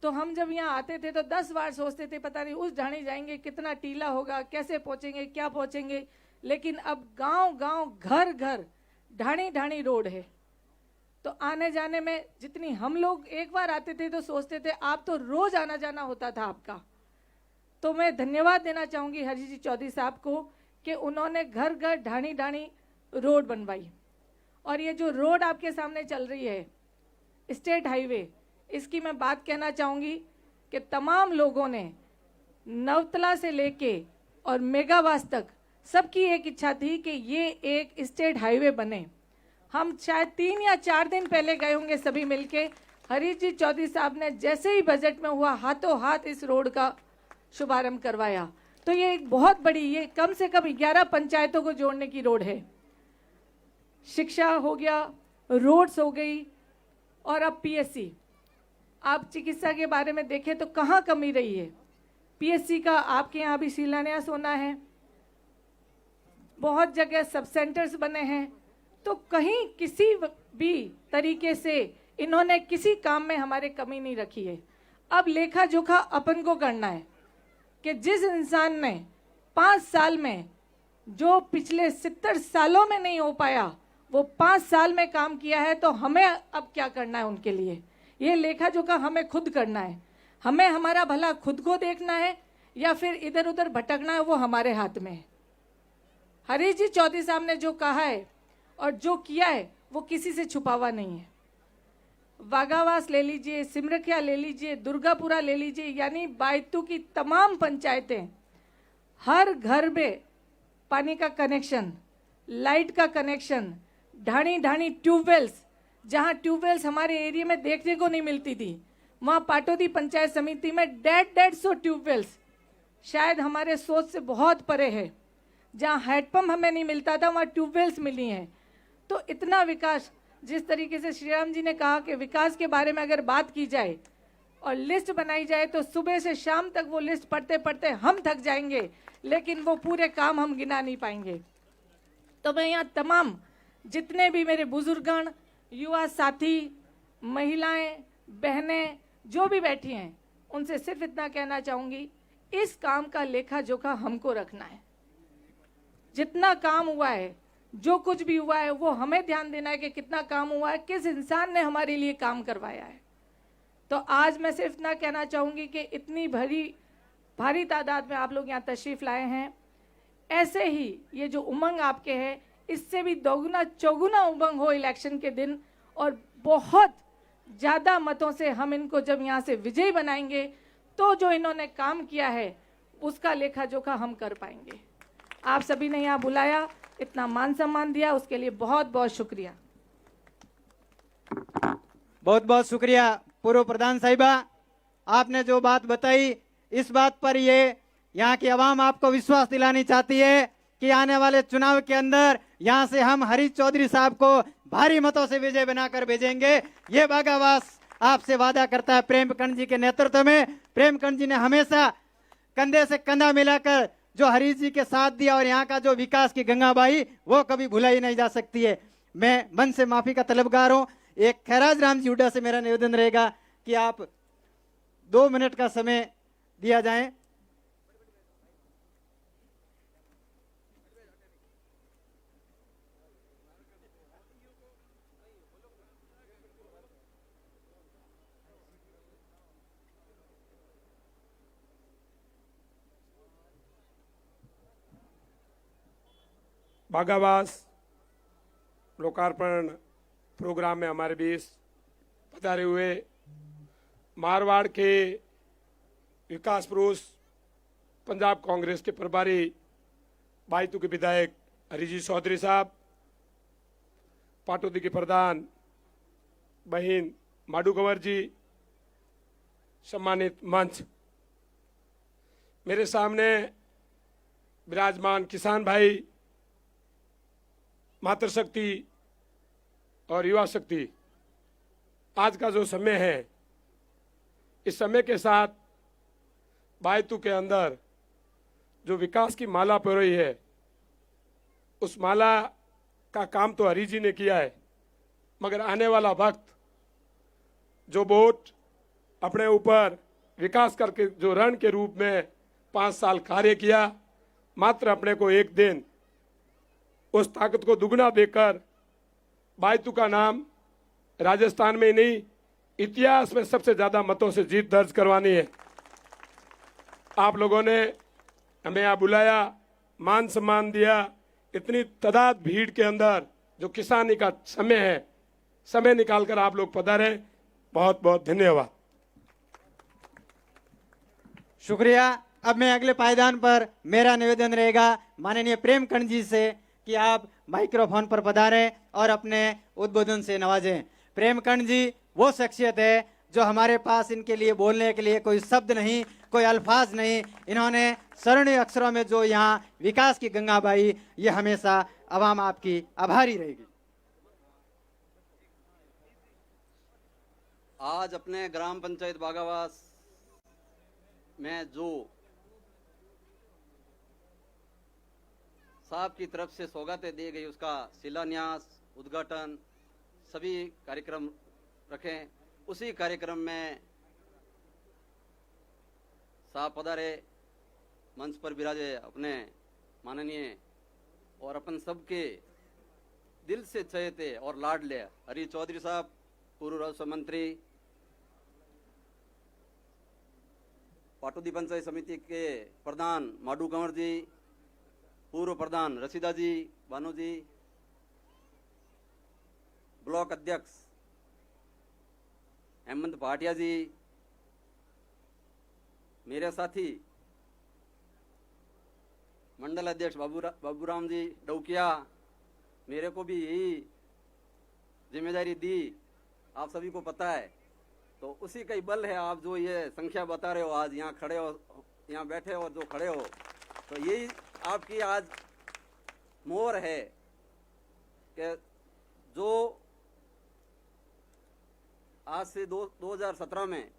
H: तो हम जब यहाँ आते थे तो 10 बार सोचते थे पता नहीं उस ढाणी जाएंगे कितना टीला होगा, कैसे पहुंचेंगे, क्या पहुंचेंगे। लेकिन अब गांव गांव घर घर ढाणी ढाणी रोड है। तो आने जाने में जितनी हम लोग एक बार आते थे तो सोचते थे आप तो रोज आना जाना होता था आपका। तो मैं धन्यवाद देना चाहूंगी हरी जी चौधरी साहब को कि उन्होंने घर घर ढाणी ढाणी रोड बनवाई। और ये जो रोड आपके सामने चल रही है स्टेट हाईवे, इसकी मैं बात कहना चाहूंगी कि तमाम लोगों ने नवतला से लेके और मेगावास तक सबकी एक इच्छा थी कि ये एक स्टेट हाईवे बने। हम शायद 3 या 4 दिन पहले गए होंगे सभी मिलके। हरीश जी चौधरी साहब ने जैसे ही बजट में हुआ हाथों हाथ इस रोड का शुभारंभ करवाया। तो ये एक बहुत बड़ी, ये कम से कम 11 पंचायतों को जोड़ने की रोड है। शिक्षा हो गया, रोड्स हो गई, और अब पीएससी। आप चिकित्सा के बारे में देखें तो कहाँ कमी रही है। पीएससी का आपके यहाँ भी शिलान्यास होना है, बहुत जगह सब सेंटर्स बने हैं। तो कहीं किसी भी तरीके से इन्होंने किसी काम में हमारे कमी नहीं रखी है। अब लेखा जोखा अपन को करना है कि जिस इंसान ने 5 साल में जो पिछले 70 सालों में नहीं हो पाया वो 5 साल में काम किया है, तो हमें अब क्या करना है उनके लिए। ये लेखा जोखा हमें खुद करना है। हमें हमारा भला खुद को देखना है या फिर इधर उधर भटकना है, वो हमारे हाथ में है। हरीश जी चौधरी साहब ने जो कहा है और जो किया है वो किसी से छुपावा नहीं है। वागावास ले लीजिए, सिमरखिया ले लीजिए, दुर्गापुरा ले लीजिए, यानी बायतू की तमाम पंचायतें, हर घर में पानी का कनेक्शन, लाइट का कनेक्शन, ढाणी ढाणी ट्यूबवेल्स। जहां ट्यूबवेल्स हमारे एरिया में देखने को नहीं मिलती थी, वहां पाटोदी पंचायत समिति में 150 ट्यूबवेल्स, शायद हमारे सोच से बहुत परे है। जहां हैंडपंप हमें नहीं मिलता था वहां ट्यूबवेल्स मिली हैं। तो इतना विकास, जिस तरीके से श्री राम जी ने कहा कि विकास के बारे में अगर बात की जाए और लिस्ट बनाई जाए तो सुबह से शाम तक वो लिस्ट पढ़ते पढ़ते हम थक जाएंगे, लेकिन वो पूरे काम हम गिना नहीं पाएंगे। तो मैं यहाँ तमाम जितने भी मेरे बुजुर्गण, युवा साथी, महिलाएं, बहनें जो भी बैठी हैं, उनसे सिर्फ इतना कहना चाहूंगी, इस काम का लेखा जोखा हमको रखना है। जितना काम हुआ है, जो कुछ भी हुआ है, वो हमें ध्यान देना है कि कितना काम हुआ है, किस इंसान ने हमारे लिए काम करवाया है। तो आज मैं सिर्फ इतना कहना चाहूंगी कि इतनी भारी तादाद में आप लोग यहाँ तशरीफ लाए हैं। ऐसे ही ये जो उमंग आपके है, इससे भी दोगुना चौगुना उमंग हो इलेक्शन के दिन, और बहुत ज्यादा मतों से हम इनको जब यहाँ से विजयी बनाएंगे तो जो इन्होंने काम किया है उसका लेखा जोखा हम कर पाएंगे। आप सभी ने यहाँ बुलाया, इतना मान सम्मान दिया, उसके लिए बहुत बहुत शुक्रिया।
A: बहुत बहुत शुक्रिया पूर्व प्रधान साहिबा। आपने जो बात बताई, इस बात पर ये यहाँ की आवाम आपको विश्वास दिलानी चाहती है कि आने वाले चुनाव के अंदर यहाँ से हम हरीश चौधरी साहब को भारी मतों से विजय बनाकर भेजेंगे। ये बागावास आपसे वादा करता है प्रेमकंड जी के नेतृत्व में। प्रेमकंड जी ने हमेशा कंधे से कंधा मिलाकर जो हरीश जी के साथ दिया और यहाँ का जो विकास की गंगा बही, वो कभी भुलाई नहीं जा सकती है। मैं मन से माफी का तलबगार हूँ। एक खैराज राम जी हुड्डा से मेरा निवेदन रहेगा कि आप 2 मिनट का समय दिया जाए।
G: बागावास लोकार्पण प्रोग्राम में हमारे बीच पधारे हुए मारवाड़ के विकास पुरुष, पंजाब कांग्रेस के प्रभारी बायतू के विधायक हरीश जी चौधरी साहब, पाटोदी के प्रधान बहन माडू कंवर जी, सम्मानित मंच, मेरे सामने विराजमान किसान भाई, मातृशक्ति और युवा शक्ति, आज का जो समय है, इस समय के साथ बायतू के अंदर जो विकास की माला पिरोई है, उस माला का काम तो हरीश जी ने किया है, मगर आने वाला वक्त जो वोट अपने ऊपर विकास करके जो रण के रूप में 5 साल कार्य किया, मात्र अपने को एक दिन उस ताकत को दुगना देकर बायतू का नाम राजस्थान में ही नहीं, इतिहास में सबसे ज्यादा मतों से जीत दर्ज करवानी है। आप लोगों ने हमें यहाँ बुलाया, मान सम्मान दिया, इतनी तादाद भीड़ के अंदर जो किसानी का समय है, समय निकालकर आप लोग पधारे, बहुत बहुत धन्यवाद।
A: शुक्रिया। अब मैं अगले पायदान पर मेरा निवेदन रहेगा माननीय प्रेमकंठ जी से कि आप माइक्रोफोन पर पधारें और अपने उद्बोधन से नवाजें। प्रेमकंठ जी वो शख्सियत है जो हमारे पास इनके लिए बोलने के लिए कोई शब्द नहीं, कोई अल्फाज नहीं। इन्होंने स्वर्णीय अक्षरों में जो यहाँ विकास की गंगा बहाई, ये हमेशा अवाम आपकी आभारी रहेगी।
C: आज अपने ग्राम पंचायत बागावास में जो साहब की तरफ से सौगातें दी गई, उसका शिलान्यास, उद्घाटन, सभी कार्यक्रम रखें। उसी कार्यक्रम में साहब पधारे, मंच पर विराजे अपने माननीय और अपन सबके दिल से चहेते और लाडले हरी चौधरी साहब, पूर्व राजस्व मंत्री, पाटोदी पंचायत समिति के प्रधान माडू कंवर जी, पूर्व प्रधान रशीदा जी, बानो जी, ब्लॉक अध्यक्ष हेमंत भाटिया जी, मेरे साथी मंडल अध्यक्ष बाबूराम जी डौकिया, मेरे को भी यही जिम्मेदारी दी, आप सभी को पता है। तो उसी का ही बल है, आप जो ये संख्या बता रहे हो, आज यहाँ खड़े हो, यहाँ बैठे हो और जो खड़े हो, तो यही आपकी आज मोहर है कि जो आज से 2017 में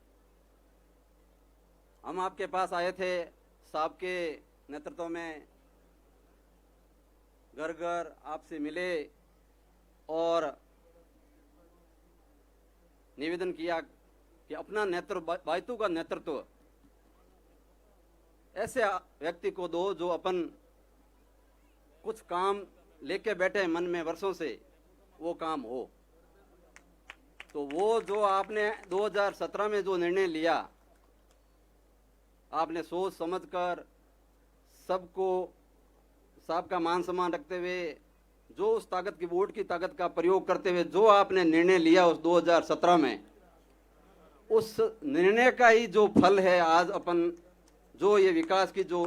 C: हम आपके पास आए थे, साहब के नेतृत्व में घर घर आपसे मिले और निवेदन किया कि अपना नेतृत्व, बायतू का नेतृत्व ऐसे व्यक्ति को दो जो अपन कुछ काम लेके बैठे मन में वर्षों से, वो काम हो। तो वो जो आपने 2017 में जो निर्णय लिया, आपने सोच समझकर सबको साहब का मान सम्मान रखते हुए, जो उस ताकत की, वोट की ताकत का प्रयोग करते हुए जो आपने निर्णय लिया उस 2017 में, उस निर्णय का ही जो फल है आज अपन जो ये विकास की जो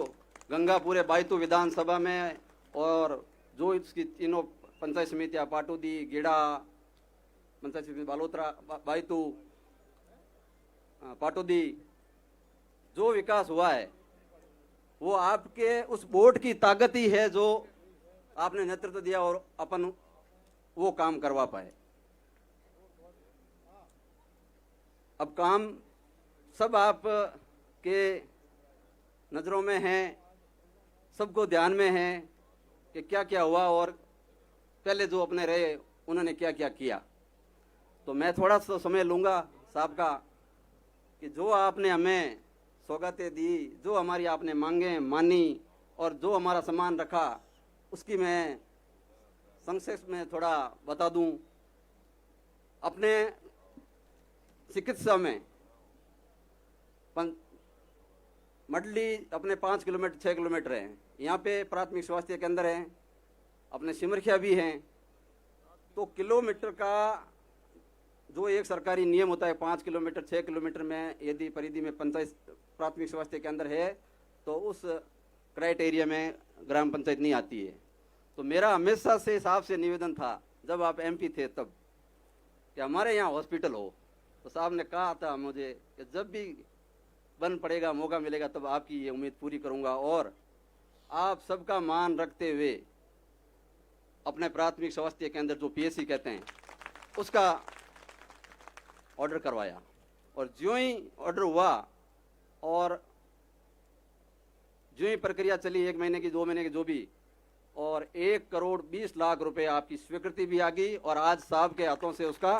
C: गंगा पूरे बायतू विधानसभा में और जो इसकी तीनों पंचायत समितियां, पाटोदी, गेड़ा पंचायत समिति, बालोतरा, बायतू, पाटोदी, जो विकास हुआ है वो आपके उस बोर्ड की ताकत ही है जो आपने नेतृत्व दिया और अपन वो काम करवा पाए। अब काम सब आप के नज़रों में है, सबको ध्यान में है कि क्या क्या हुआ और पहले जो अपने रहे उन्होंने क्या क्या किया। तो मैं थोड़ा सा समय लूँगा साहब का कि जो आपने हमें सौगातें दी, जो हमारी आपने मांगे मानी और जो हमारा सम्मान रखा, उसकी मैं संक्षेप में थोड़ा बता दूं। अपने चिकित्सा में मडली अपने 5 किलोमीटर 6 किलोमीटर है, यहाँ पे प्राथमिक स्वास्थ्य केंद्र है, अपने सिमरखिया भी हैं। तो किलोमीटर का जो एक सरकारी नियम होता है 5 किलोमीटर 6 किलोमीटर में यदि परिधि में पंचायत प्राथमिक स्वास्थ्य केंद्र है तो उस क्राइटेरिया में ग्राम पंचायत नहीं आती है। तो मेरा हमेशा से साहब से निवेदन था जब आप एमपी थे तब कि हमारे यहाँ हॉस्पिटल हो। तो साहब ने कहा था मुझे कि जब भी बन पड़ेगा, मौका मिलेगा, तब आपकी ये उम्मीद पूरी करूंगा और आप सबका मान रखते हुए अपने प्राथमिक स्वास्थ्य केंद्र जो पीएससी कहते हैं उसका ऑर्डर करवाया। और ज्यों ही ऑर्डर हुआ और ज्यों ही प्रक्रिया चली 1 महीने की 2 महीने की जो भी, और 1 करोड़ 20 लाख रुपए आपकी स्वीकृति भी आ गई और आज साहब के हाथों से उसका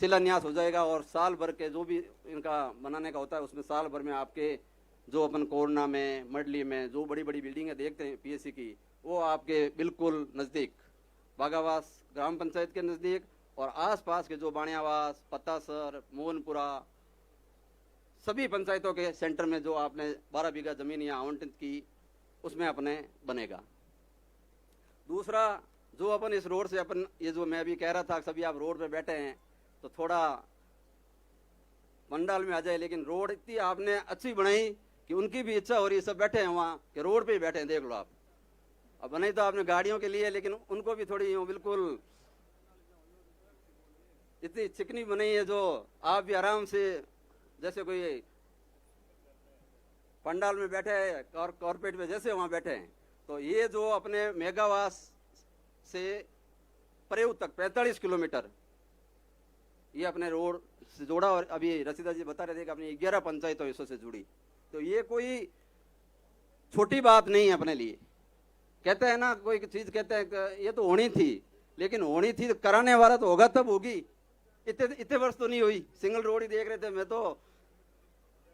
C: शिलान्यास हो जाएगा और साल भर के जो भी इनका बनाने का होता है उसमें साल भर में आपके जो अपन कोरना में मडली में जो बड़ी बड़ी बिल्डिंगें देखते हैं पीएससी की, वो आपके बिल्कुल नज़दीक बागावास ग्राम पंचायत के नज़दीक और आसपास के जो बाणियावास, पत्तासर, मोहनपुरा सभी पंचायतों के सेंटर में जो आपने 12 बीघा जमीन यहाँ आवंटित की उसमें अपने बनेगा। दूसरा, जो अपन इस रोड से अपन ये जो मैं अभी कह रहा था सभी आप रोड पे बैठे हैं तो थोड़ा पंडाल में आ जाए, लेकिन रोड इतनी आपने अच्छी बनाई कि उनकी भी इच्छा हो रही है, सब बैठे हैं वहाँ कि रोड पे ही बैठे हैं, देख लो आप। अब बनाई तो आपने गाड़ियों के लिए, लेकिन उनको भी थोड़ी बिल्कुल इतनी चिकनी बनाई है जो आप भी आराम से जैसे कोई पंडाल में बैठे हैं कॉर्पोरेट में जैसे वहाँ बैठे हैं। तो ये जो अपने मेगावास से परेव तक 45 किलोमीटर ये अपने रोड से जोड़ा और अभी रसीदा जी बता रहे थे कि अपनी 11 पंचायतों इससे से जुड़ी। तो ये कोई छोटी बात नहीं है अपने लिए। कहते हैं ना कोई चीज कहते हैं कि ये तो होनी थी, लेकिन होनी थी तो कराने वाला तो होगा तब होगी। इतने वर्ष तो नहीं हुई। सिंगल रोड ही देख रहे थे, मैं तो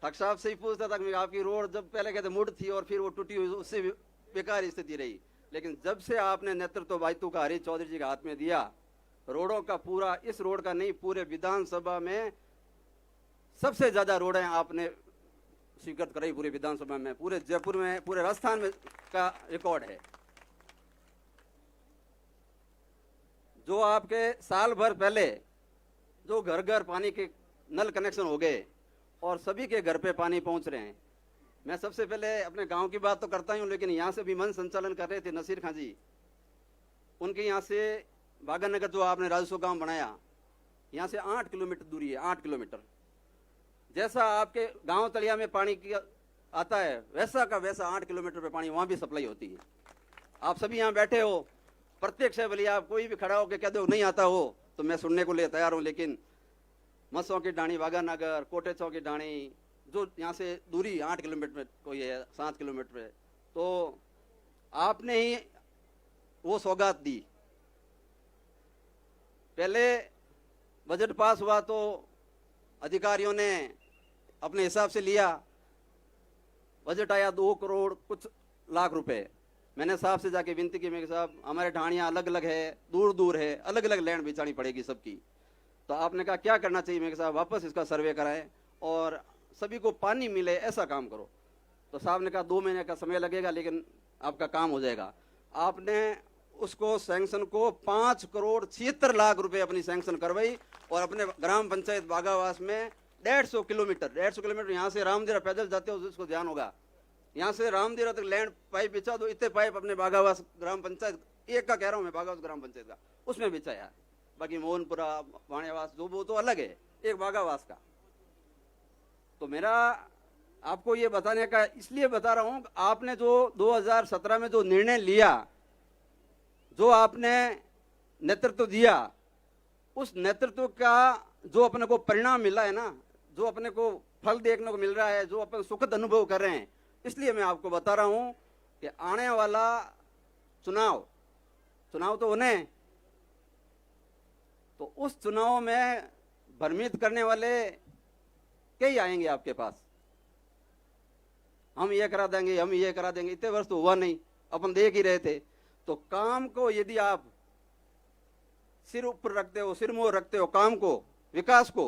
C: ठग साहब से ही पूछता था कि आपकी रोड जब पहले कहते मुड़ थी और फिर वो टूटी हुई, उससे भी बेकार स्थिति रही। लेकिन जब से आपने नेतृत्व बायतू का हरीश चौधरी जी के हाथ में दिया, रोडों का पूरा, इस रोड का नहीं पूरे विधानसभा में सबसे ज्यादा रोडें आपने स्वीकृत कराई पूरे विधानसभा में, पूरे जयपुर में, पूरे राजस्थान में का रिकॉर्ड है। जो आपके साल भर पहले जो घर घर पानी के नल कनेक्शन हो गए और सभी के घर पे पानी पहुंच रहे हैं। मैं सबसे पहले अपने गांव की बात तो करता ही हूं, लेकिन यहाँ से भी मन संचालन कर रहे थे नसीर खां जी, उनके यहाँ से बागानगर जो आपने राजस्व गांव बनाया, यहाँ से 8 किलोमीटर दूरी है, 8 किलोमीटर। जैसा आपके गांव तलिया में पानी की आता है वैसा का वैसा 8 किलोमीटर पे पानी वहां भी सप्लाई होती है। आप सभी यहाँ बैठे हो, प्रत्यक्ष है, भले आप कोई भी खड़ा होकर कह दो नहीं आता हो तो मैं सुनने को लिए तैयार हूं। लेकिन मसों की ढाणी, बागानगर, कोटेचों की ढाणी, जो यहाँ से दूरी 8 किलोमीटर कोई है, 7 किलोमीटर है, तो आपने ही वो सौगात दी। पहले बजट पास हुआ तो अधिकारियों ने अपने हिसाब से लिया, बजट आया 2 करोड़ कुछ लाख रुपए। मैंने साहब से जाके विनती की, मैं साहब हमारे ढाणियाँ अलग अलग है, दूर दूर है, अलग अलग लैंड बिछानी पड़ेगी सबकी। तो आपने कहा क्या करना चाहिए? मैं साहब वापस इसका सर्वे कराएं और सभी को पानी मिले ऐसा काम करो। तो साहब ने कहा 2 महीने का समय लगेगा लेकिन आपका काम हो जाएगा। आपने उसको सैंक्शन को 5 करोड़ 76 लाख रुपए अपनी सैंक्शन करवाई और अपने ग्राम पंचायत बागावास में 150 किलोमीटर यहाँ से रामदेरा पैदल जाते हो जिसको ध्यान होगा, यहाँ से रामदेरा तक लैंड पाइप बिछा दो। इतने पाइप अपने बागावास ग्राम पंचायत एक का कह रहा हूँ मैं, बागावास ग्राम पंचायत का उसमें बिछाया है। बाकी मोहनपुरा, बाणियावास जो वो तो अलग है, एक बागावास का। तो मेरा आपको ये बताने का इसलिए बता रहा हूं, आपने जो 2017 में जो निर्णय लिया, जो आपने नेतृत्व दिया, उस नेतृत्व का जो अपने को परिणाम मिला है ना, जो अपने को फल देखने को मिल रहा है, जो अपन सुखद अनुभव कर रहे हैं, इसलिए मैं आपको बता रहा हूं कि आने वाला चुनाव तो उन्हें, तो उस चुनाव में भ्रमित करने वाले कई आएंगे आपके पास। हम ये करा देंगे, हम ये करा देंगे, इतने वर्ष तो हुआ नहीं, अपन देख ही रहे थे। तो काम को यदि आप सिर ऊपर रखते हो, सिर मोह रखते हो काम को, विकास को,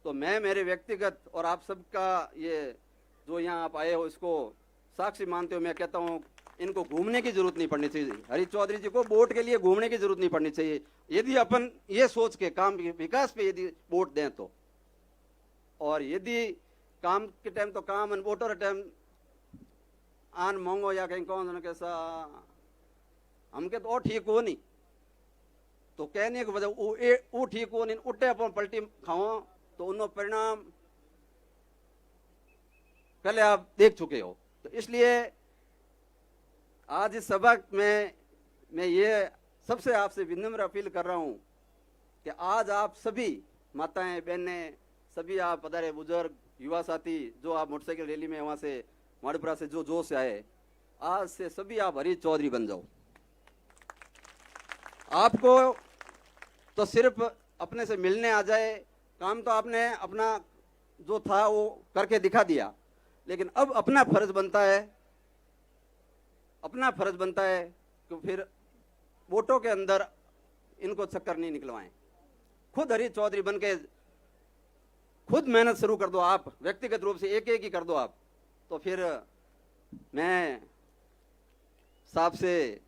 C: तो मैं मेरे व्यक्तिगत और आप सबका ये जो यहाँ आप आए हो इसको साक्षी मानते हो। मैं कहता हूँ इनको घूमने की जरूरत नहीं पड़नी चाहिए, हरीश चौधरी जी को वोट के लिए घूमने की जरूरत नहीं पड़नी चाहिए। यदि अपन ये सोच के काम विकास पे यदि वोट दें तो, और यदि काम के टाइम तो काम और वोटर टाइम आन मांगो या कहीं कौन कैसा हम के तो और ठीक हो नहीं, तो कहने की वजह वो ठीक हो नहीं, उठे अपन पलटी खाओ तो उन परिणाम पहले आप देख चुके हो। तो इसलिए आज इस सभा में मैं ये सबसे आपसे विनम्र अपील कर रहा हूं कि आज आप सभी माताएं, बहनें, सभी आप पधारे बुजुर्ग, युवा साथी, जो आप मोटरसाइकिल रैली में वहां से माड़पुरा से जो जोश से आए, आज से सभी आप हरीश चौधरी बन जाओ। आपको तो सिर्फ अपने से मिलने आ जाए। काम तो आपने अपना जो था वो करके दिखा दिया, लेकिन अब अपना फर्ज बनता है कि फिर वोटों के अंदर इनको चक्कर नहीं निकलवाएं। खुद हरीश चौधरी बन के खुद मेहनत शुरू कर दो आप, व्यक्तिगत रूप से एक एक ही कर दो आप। तो फिर मैं साहब से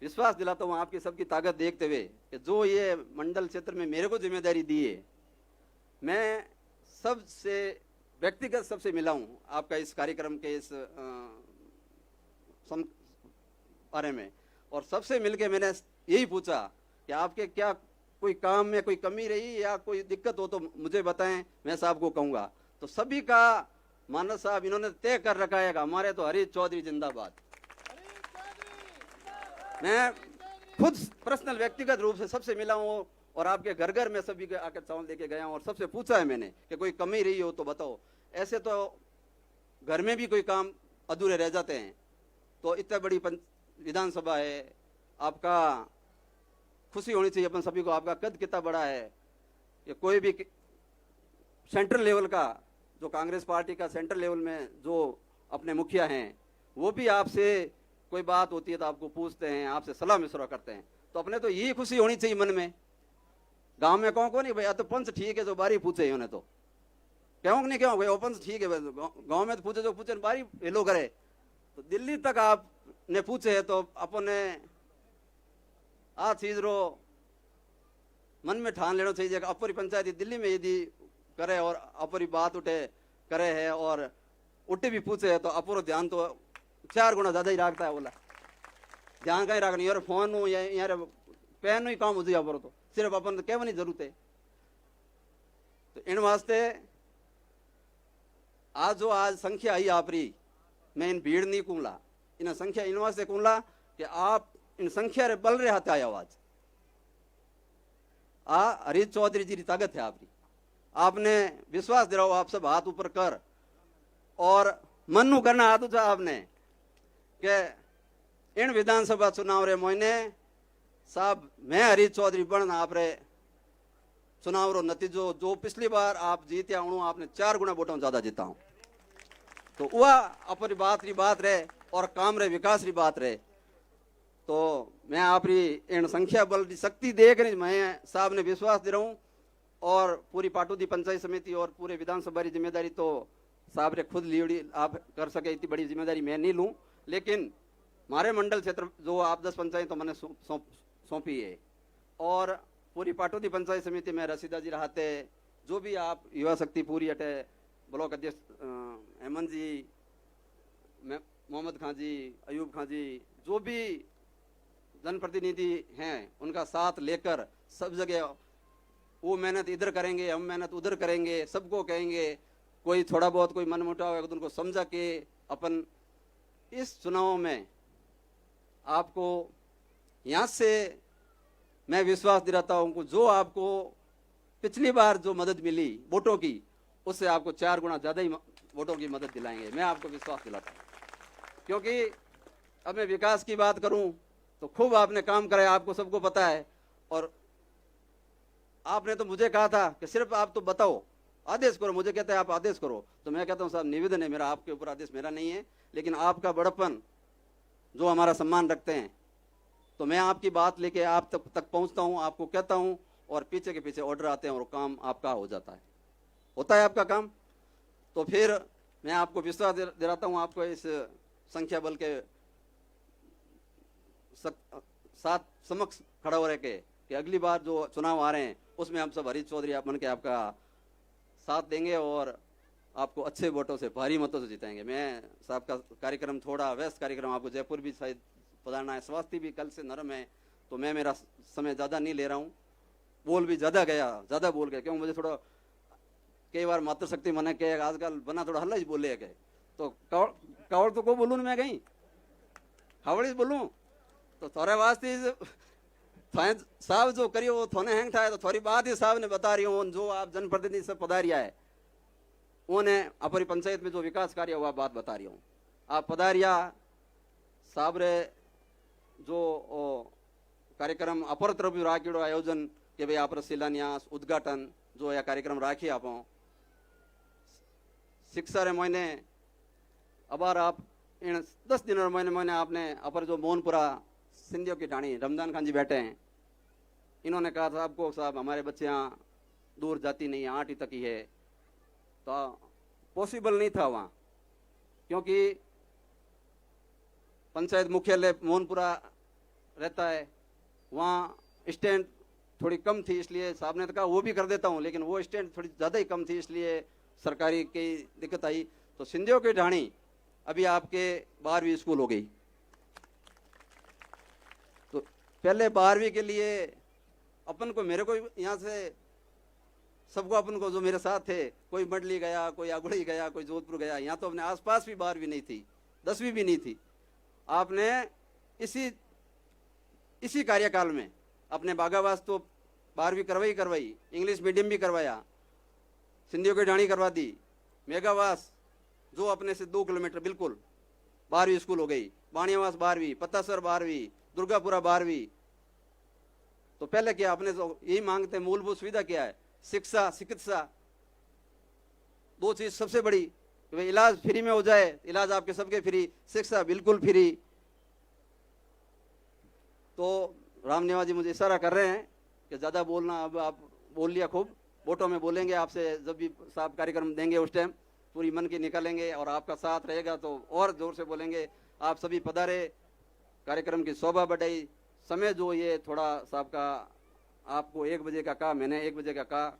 C: विश्वास दिलाता हूं आपकी सबकी ताकत देखते हुए कि जो ये मंडल क्षेत्र में मेरे को जिम्मेदारी दी है, मैं सबसे व्यक्तिगत सबसे मिला हूं आपका इस कार्यक्रम के इस बारे में, और सबसे मिलके मैंने यही पूछा कि आपके क्या कोई काम में कोई कमी रही या कोई दिक्कत हो तो मुझे बताएं, मैं साहब को कहूंगा। तो सभी का मानस साहब इन्होंने तय कर रखा है, हमारे तो हरीश चौधरी जिंदाबाद। मैं खुद पर्सनल व्यक्तिगत रूप से सबसे मिला हूँ और आपके घर घर में सभी के आकर चावल लेके गया हूँ और सबसे पूछा है मैंने कि कोई कमी रही हो तो बताओ। ऐसे तो घर में भी कोई काम अधूरे रह जाते हैं, तो इतनी बड़ी विधानसभा है, आपका खुशी होनी चाहिए अपन सभी को। आपका कद कितना बड़ा है, ये कोई भी सेंट्रल लेवल का जो कांग्रेस पार्टी का सेंट्रल लेवल में जो अपने मुखिया हैं वो भी आपसे कोई बात होती है तो आपको पूछते हैं, आपसे सलाह मशवरा करते हैं। तो अपने तो यही खुशी होनी चाहिए मन में। गांव में कहो को नहीं भाई, तो पंच ठीक है जो बारी पूछे उन्हें तो क्यों नहीं, क्यों भाई पंच ठीक है, गांव में तो पूछे जो पूछे बारी हेलो करे। तो दिल्ली तक आपने पूछे है तो अपने आ चीज रो मन में ठान लेना चाहिए। अपरी पंचायत दिल्ली में यदि करे और अपरी बात उठे करे है और उठे भी पूछे है तो अपूरो ध्यान तो 4 गुना ज्यादा ही रखता है। बोला ध्यान कहीं रखनी यार, फोन यार पेन ही काम हो जाए अपूरो, तो सिर्फ अपन तो कहने जरूरत है। तो इन वास्ते आज संख्या आई आपरी, मैं इन भीड़ नहीं कूला, इन संख्या इन वास्ते कूला कि आप इन संख्या रे बल रहे हाथ आया आवाज हरीश चौधरी जी की ताकत है आपकी। आपने विश्वास दिलाओ, आप सब हाथ ऊपर कर और मनु करना हाथ उठा आपने कि इन विधानसभा चुनाव रे मोइने साहब मैं हरीश चौधरी बन आप रे चुनाव रो नतीजो जो पिछली बार आप जीत्या हूँ आपने 4 गुना वोटों ज्यादा जीता हूं। तो वह अपनी बात री बात रहे और काम रे विकास री बात रहे। तो मैं आपरी इन संख्या बल की शक्ति देख रही मैं साहब ने विश्वास दे रहा हूँ और पूरी पाटोदी पंचायत समिति और पूरे विधानसभा की जिम्मेदारी तो साहब ने खुद ली, आप कर सके इतनी बड़ी जिम्मेदारी मैं नहीं लूँ, लेकिन हमारे मंडल क्षेत्र जो आप 10 पंचायत तो मैंने सौंपी है और पूरी पाटोदी पंचायत समिति में रसीदा जी रहते, जो भी आप युवा शक्ति पूरी अटे ब्लॉक अध्यक्ष हेमंत जी, मोहम्मद खां जी, अयूब खां जी, जो भी जनप्रतिनिधि हैं उनका साथ लेकर सब जगह वो मेहनत इधर करेंगे, हम मेहनत उधर करेंगे, सबको कहेंगे। कोई थोड़ा बहुत कोई मन मुटाव है तो उनको समझा के अपन इस चुनाव में आपको यहाँ से मैं विश्वास दिलाता हूँ जो आपको पिछली बार जो मदद मिली वोटों की उससे आपको 4 गुना ज्यादा ही वोटों की मदद दिलाएंगे, मैं आपको विश्वास दिलाता हूँ। क्योंकि अब मैं विकास की बात करूं तो खूब आपने काम कराया, आपको सबको पता है। और आपने तो मुझे कहा था कि सिर्फ आप तो बताओ, आदेश करो, मुझे कहते हैं आप आदेश करो, तो मैं कहता हूं साहब निवेदन है मेरा आपके ऊपर, आदेश मेरा नहीं है, लेकिन आपका बड़प्पन जो हमारा सम्मान रखते हैं तो मैं आपकी बात लेके आप तक पहुंचता हूं, आपको कहता हूं और पीछे के पीछे ऑर्डर आते हैं और काम आपका हो जाता है, होता है आपका काम। तो फिर मैं आपको विश्वास दिलाता हूं, आपको इस संख्या बल के साथ समक्ष खड़ा हो रहे कि अगली बार जो चुनाव आ रहे हैं उसमें हम सब हरीश चौधरी आप बन के आपका साथ देंगे और आपको अच्छे वोटों से भारी मतों से जिताएंगे। मैं साहब का कार्यक्रम थोड़ा व्यस्त कार्यक्रम, आपको जयपुर भी शायद पधारना है, स्वास्थ्य भी कल से नरम है, तो मैं मेरा समय ज़्यादा नहीं ले रहा हूँ, बोल भी ज़्यादा बोल गया, क्यों मुझे थोड़ा कई बार मातृशक्ति मना के आजकल बना थोड़ा हल्ला ही बोले गए, तो कावड़ तो को बोलूँ मैं कहीं हावड़ी बोलूँ, तो थोड़े वास्ते साहब जो करियो वो थोने हैंग था, तो थोड़ी बात ही साहब ने बता रही हूँ, जो आप जनप्रतिनिधि से पधारिया है उन्हें अपनी पंचायत में जो विकास कार्य हुआ बात बता रही हूँ। आप पधारिया साहब रे जो कार्यक्रम अपर तरफ राखीड़ो आयोजन कि भाई आप शिलान्यास उद्घाटन जो यह कार्यक्रम राखी आप शिक्षा रे महीने अबार आप इन 10 दिन और महीने आपने अपर जो मोहनपुरा सिंधियों की ढाणी रमजान खान जी बैठे हैं, इन्होंने कहा था आपको साहब हमारे बच्चे यहाँ दूर जाती नहीं है, 8वीं तक ही है, तो पॉसिबल नहीं था वहाँ, क्योंकि पंचायत मुख्यालय मोहनपुरा रहता है, वहाँ स्टैंड थोड़ी कम थी, इसलिए साहब ने तो कहा वो भी कर देता हूँ, लेकिन वो स्टैंड थोड़ी ज़्यादा ही कम थी, इसलिए सरकारी की दिक्कत आई। तो सिंधियों की ढाणी अभी आपके 12वीं स्कूल हो गई। तो पहले 12वीं के लिए अपन को, मेरे को यहाँ से सबको अपन को जो मेरे साथ थे, कोई मंडली गया, कोई आगुड़ी गया, कोई जोधपुर गया, यहाँ तो अपने आसपास भी 12वीं नहीं थी, 10वीं भी नहीं थी। आपने इसी कार्यकाल में अपने बागावास तो 12वीं करवाई, इंग्लिश मीडियम भी करवाया, सिंधियों की ढाणी करवा दी, मेगावास जो अपने से 2 किलोमीटर बिल्कुल 12वीं स्कूल हो गई, बाणियावास 12वीं, पत्तासर 12वीं, दुर्गापुरा 12वीं। तो पहले क्या अपने तो यही मांगते, मूलभूत सुविधा क्या है, शिक्षा, चिकित्सा, 2 चीज सबसे बड़ी, इलाज फ्री में हो जाए, इलाज आपके सबके फ्री, शिक्षा बिल्कुल फ्री। तो राम निवास जी मुझे इशारा कर रहे हैं कि ज्यादा बोलना, अब आप बोल लिया खूब, वोटों में बोलेंगे आपसे, जब भी साहब कार्यक्रम देंगे उस टाइम पूरी मन की निकालेंगे, और आपका साथ रहेगा तो और जोर से बोलेंगे। आप सभी पधारे, कार्यक्रम की शोभा बढ़ाई। समय जो ये थोड़ा साहब का, आपको 1 बजे का कहा, मैंने 1 बजे का कहा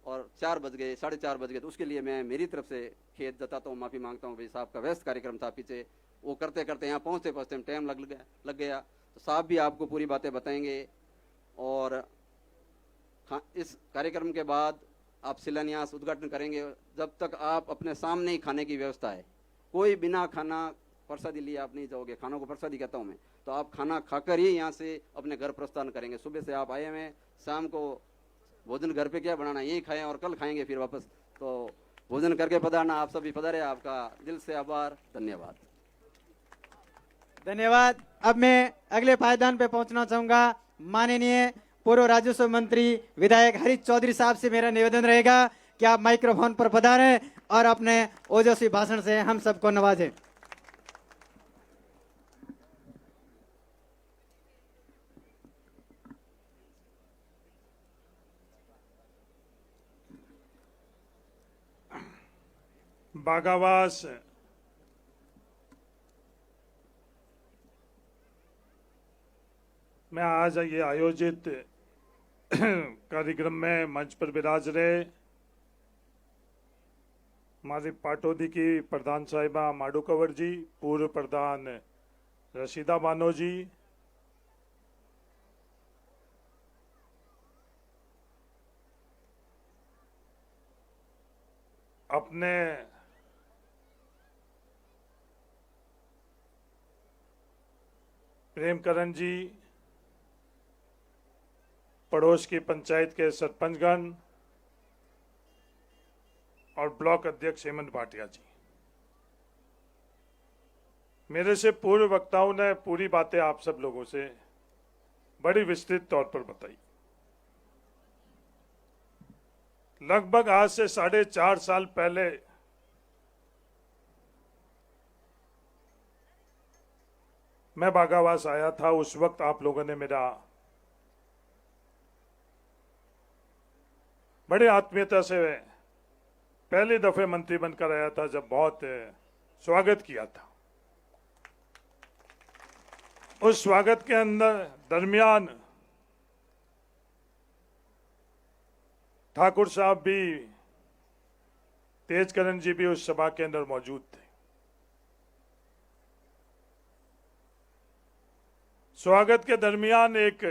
C: और 4 बज गए, 4:30 बज गए, तो उसके लिए मैं मेरी तरफ से खेद जताता हूँ, माफी मांगता हूँ। भाई साहब का व्यस्त कार्यक्रम था पीछे, वो करते करते यहाँ पहुँचते पहुँचते टाइम लग गया। तो साहब भी आपको पूरी बातें बताएंगे, और इस कार्यक्रम के बाद आप शिलान्यास उद्घाटन करेंगे। जब तक आप अपने सामने ही खाने की व्यवस्था है, कोई बिना खाना प्रसादी लिए आप नहीं जाओगे, खानों को प्रसादी कहता हूँ मैं, तो आप खाना खाकर ही यहाँ से अपने घर प्रस्थान करेंगे। सुबह से आप आए हुए, शाम को भोजन घर पे क्या बनाना, यही खाएं और कल खाएंगे फिर वापस, तो भोजन करके पधारना। आप सभी पधारे, आपका दिल से आभार, धन्यवाद।
A: धन्यवाद। अब मैं अगले पायदान पे पहुंचना चाहूंगा। माननीय पूर्व राजस्व मंत्री विधायक हरीश चौधरी साहब से मेरा निवेदन रहेगा कि आप माइक्रोफोन पर पधारें और अपने ओजस्वी भाषण से हम सबको नवाजें।
G: बागावास में आज ये आयोजित कार्यक्रम में मंच पर विराज रहे हमारी पाटोदी की प्रधान साहिबा माडू कंवर जी, पूर्व प्रधान रशीदा बानो जी, अपने प्रेमकरण जी, पड़ोस की पंचायत के सरपंचगण और ब्लॉक अध्यक्ष हेमंत भाटिया जी। मेरे से पूर्व वक्ताओं ने पूरी बातें आप सब लोगों से बड़ी विस्तृत तौर पर बताई। लगभग आज से 4.5 साल पहले मैं बागावास आया था। उस वक्त आप लोगों ने मेरा बड़ी आत्मीयता से पहली दफे मंत्री बनकर आया था, जब बहुत स्वागत किया था। उस स्वागत के दरमियान ठाकुर साहब भी, तेजकरण जी भी उस सभा के अंदर मौजूद थे। स्वागत के दरमियान एक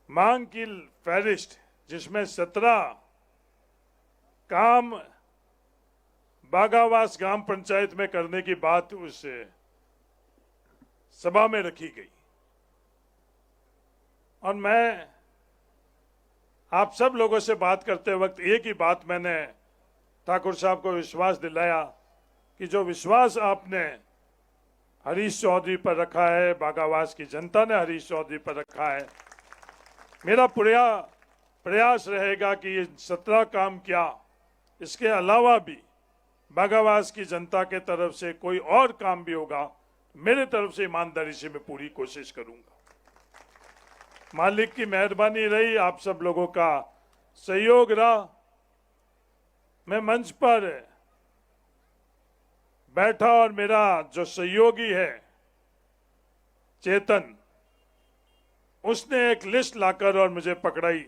G: मांग की फहरिस्त, जिसमें 17 काम बागावास ग्राम पंचायत में करने की बात उस सभा में रखी गई, और मैं आप सब लोगों से बात करते वक्त एक ही बात मैंने ठाकुर साहब को विश्वास दिलाया कि जो विश्वास आपने हरीश चौधरी पर रखा है, बागावास की जनता ने हरीश चौधरी पर रखा है,
I: मेरा प्रयास रहेगा कि ये 17 काम क्या, इसके अलावा भी बागावास की जनता के तरफ से कोई और काम भी होगा, मेरे तरफ से ईमानदारी से मैं पूरी कोशिश करूंगा। मालिक की मेहरबानी रही, आप सब लोगों का सहयोग रहा। मैं मंच पर बैठा और मेरा जो सहयोगी है चेतन, उसने एक लिस्ट लाकर और मुझे पकड़ाई।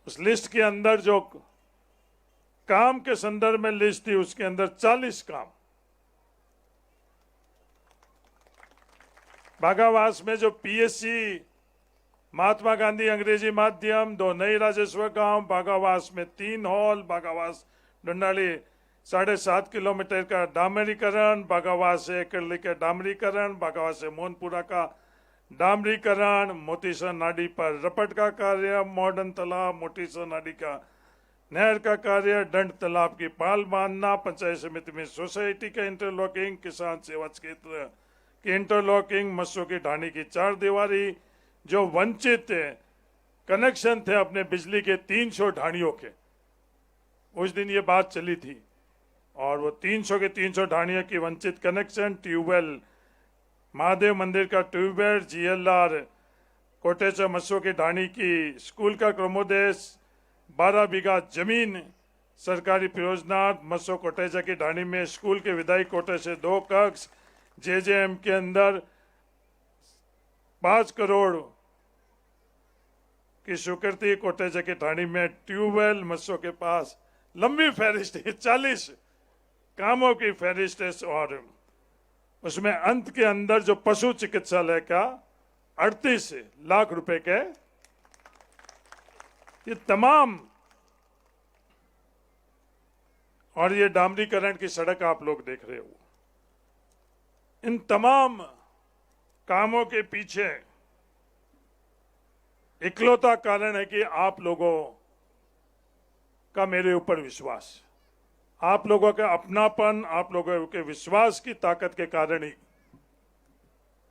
I: उस लिस्ट के अंदर जो काम के संदर्भ में लिस्ट थी, उसके अंदर 40 काम। बागावास में जो पीएससी, महात्मा गांधी अंग्रेजी माध्यम, 2 नई राजेश्वर गांव, बागावास में 3 हॉल, बागावास डंडाली 7.5 किलोमीटर का डामरीकरण, बागावास से एकरली का डामरीकरण, बागावास से मोहनपुरा का डामरीकरण, मोतीसर नाडी पर रपट का कार्य, मॉडर्न तालाब, मोतीसर नाडी का नहर का कार्य, दंड तालाब की पाल बांधना, पंचायत समिति में सोसाइटी का इंटरलॉकिंग, किसान सेवा क्षेत्र की इंटरलॉकिंग, मस्सों की ढाणी की 4 दीवारी, जो वंचित कनेक्शन थे अपने बिजली के 300 ढाणियों के, उस दिन ये बात चली थी, और वो 300 के 300 ढाणियों की वंचित कनेक्शन, ट्यूबवेल, महादेव मंदिर का ट्यूबवेल, जीएलआर, कोटेचा मस्सों की ढाणी की स्कूल का क्रमोदेश, 12 बीघा जमीन सरकारी परियोजना, मस्सो कोटेचा की ढाणी में स्कूल के विधायक कोटे से 2 कक्ष, जेजेएम के अंदर 5 करोड़ की स्वीकृति, कोटेचा की ढाणी में ट्यूबवेल, मस्सो के पास लंबी फहरिस्त है, 40 कामों की फहरिस्त है, और उसमें अंत के अंदर जो पशु चिकित्सालय का 38 लाख रुपए के, ये तमाम, और ये डामरीकरण की सड़क आप लोग देख रहे हो। इन तमाम कामों के पीछे इकलौता कारण है कि आप लोगों का मेरे ऊपर विश्वास, आप लोगों का अपनापन, आप लोगों के विश्वास की ताकत के कारण ही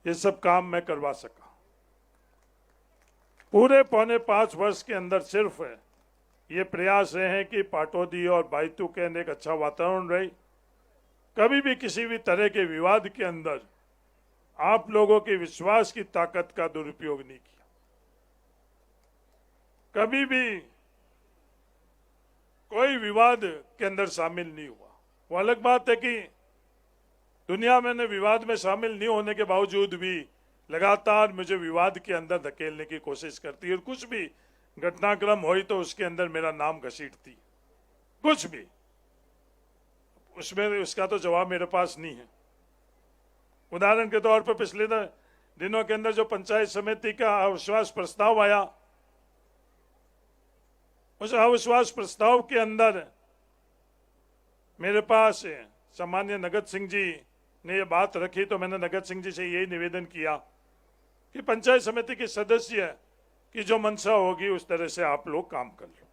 I: ये सब काम मैं करवा सका। पूरे 4.25 वर्ष के अंदर सिर्फ ये प्रयास रहे हैं कि पाटौदी और बायतू के अंदर एक अच्छा वातावरण रहे, कभी भी किसी भी तरह के विवाद के अंदर आप लोगों के विश्वास की ताकत का दुरुपयोग नहीं किया। कभी भी कोई विवाद के अंदर शामिल नहीं हुआ। वो अलग बात है कि दुनिया में विवाद में शामिल नहीं होने के बावजूद भी लगातार मुझे विवाद के अंदर धकेलने की कोशिश करती है, और कुछ भी घटनाक्रम हुई तो उसके अंदर मेरा नाम घसीटती, कुछ भी, उसमें उसका तो जवाब मेरे पास नहीं है। उदाहरण के तौर पर पिछले दिनों के अंदर जो पंचायत समिति का अविश्वास प्रस्ताव आया, उस अविश्वास प्रस्ताव के अंदर मेरे पास सामान्य नगद सिंह जी ने ये बात रखी, तो मैंने नगद सिंह जी से यही निवेदन किया कि पंचायत समिति के सदस्य की जो मंशा होगी उस तरह से आप लोग काम कर लो।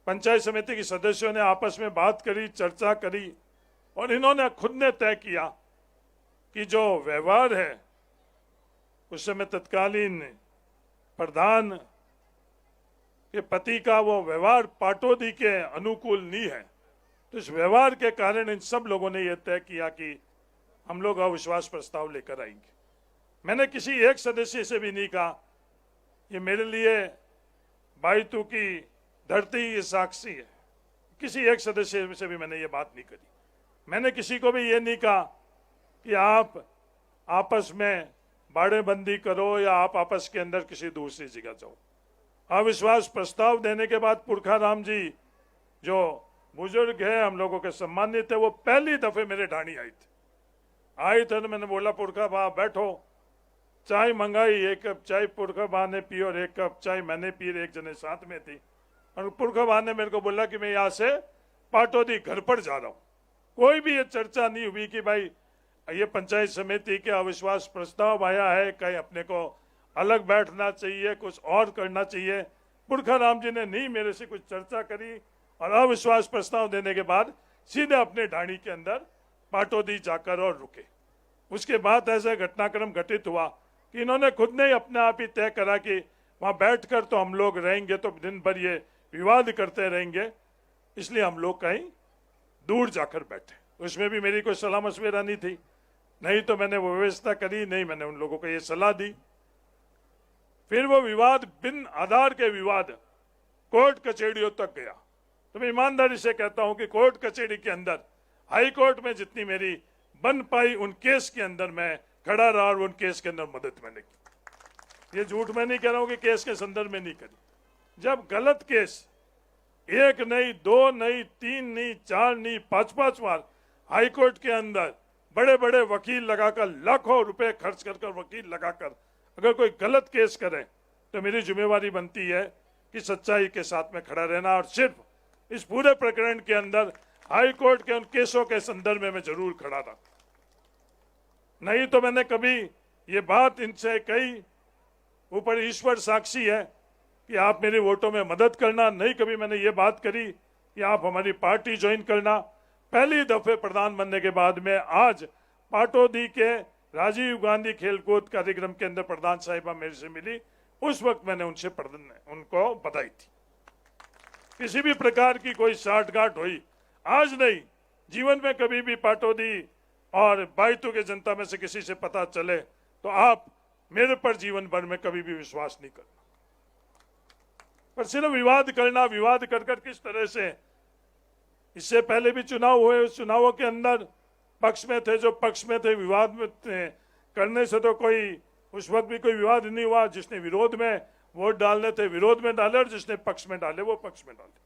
I: पंचायत समिति के सदस्यों ने आपस में बात करी, चर्चा करी, और इन्होंने खुद ने तय किया कि जो व्यवहार है उस समय तत्कालीन प्रधान के पति का वो व्यवहार पाटौदी के अनुकूल नहीं है, तो इस व्यवहार के कारण इन सब लोगों ने यह तय किया कि हम लोग अविश्वास प्रस्ताव लेकर आएंगे। मैंने किसी एक सदस्य से भी नहीं कहा ये मेरे लिए बायतू की धरती ये साक्षी है, किसी एक सदस्य से भी मैंने ये बात नहीं करी। मैंने किसी को भी ये नहीं कहा कि आप आपस में बाड़ेबंदी करो या आप आपस के अंदर किसी दूसरी जगह जाओ। अविश्वास प्रस्ताव देने के बाद पुरखा राम जी जो बुजुर्ग है, हम लोगों के सम्मानित है, वो पहली दफे मेरे ढाणी आई थे तो मैंने बोला पुरखा बा बैठो, चाय मंगाई, 1 कप चाय पुरखा बा ने पी और 1 कप चाय मैंने पी, एक जने साथ में थी, और पुरखा बा ने मेरे को बोला कि मैं यहाँ से पाटौदी घर पर जा रहा हूँ। कोई भी ये चर्चा नहीं हुई कि भाई ये पंचायत समिति के अविश्वास प्रस्ताव आया है, कहीं अपने को अलग बैठना चाहिए, कुछ और करना चाहिए। पुरखा राम जी ने नहीं मेरे से कुछ चर्चा करी, और अविश्वास प्रस्ताव देने के बाद सीधे अपने ढाणी के अंदर पाटौदी जाकर और रुके। उसके बाद ऐसा घटनाक्रम घटित हुआ कि इन्होंने खुद ने ही अपने आप ही तय करा कि वहां बैठकर तो हम लोग रहेंगे तो दिन भर ये विवाद करते रहेंगे, इसलिए हम लोग कहीं दूर जाकर बैठे। उसमें भी मेरी कोई सलाह मशविरा नहीं थी, नहीं तो मैंने वो व्यवस्था करी, नहीं मैंने उन लोगों को ये सलाह दी। फिर वो विवाद बिन आधार के विवाद कोर्ट कचहरियों तक गया। तो मैं ईमानदारी से कहता हूं कि कोर्ट कचहरी के अंदर, हाई कोर्ट में जितनी मेरी बन पाई उन केस के अंदर मैं खड़ा रहा और उन केस के अंदर मदद मैंने की। ये झूठ मैं नहीं कह रहा हूं कि केस के संदर्भ में नहीं करी। जब गलत केस एक नहीं, दो नहीं, तीन नहीं, चार नहीं, पांच बार हाई कोर्ट के अंदर बड़े बड़े वकील लगाकर, लाखों रुपए खर्च कर वकील लगाकर अगर कोई गलत केस करे तो मेरी जिम्मेवारी बनती है कि सच्चाई के साथ में खड़ा रहना। और सिर्फ इस पूरे प्रकरण के अंदर हाई कोर्ट के उन केसों के संदर्भ में मैं जरूर खड़ा रहा, नहीं तो मैंने कभी ये बात इनसे कही, ऊपर ईश्वर साक्षी है कि आप मेरे वोटों में मदद करना, नहीं कभी मैंने ये बात करी कि आप हमारी पार्टी ज्वाइन करना। पहली दफे प्रधान बनने के बाद में आज पाटौदी के राजीव गांधी खेलकूद कार्यक्रम के अंदर प्रधान साहिबा मेरे से मिली, उस वक्त मैंने उनको बधाई थी। किसी भी प्रकार की कोई साठगांठ हुई आज नहीं, जीवन में कभी भी पाटौदी और बायतू के जनता में से किसी से पता चले तो आप मेरे पर जीवन भर में कभी भी विश्वास नहीं करना। पर सिर्फ विवाद करना, विवाद कर किस तरह से, इससे पहले भी चुनाव हुए, उस चुनावों के अंदर पक्ष में थे जो पक्ष में थे, विवाद में थे, करने से तो कोई उस वक्त भी कोई विवाद नहीं हुआ। जिसने विरोध में वोट डालने थे विरोध में डाले और जिसने पक्ष में डाले वो पक्ष में डाले,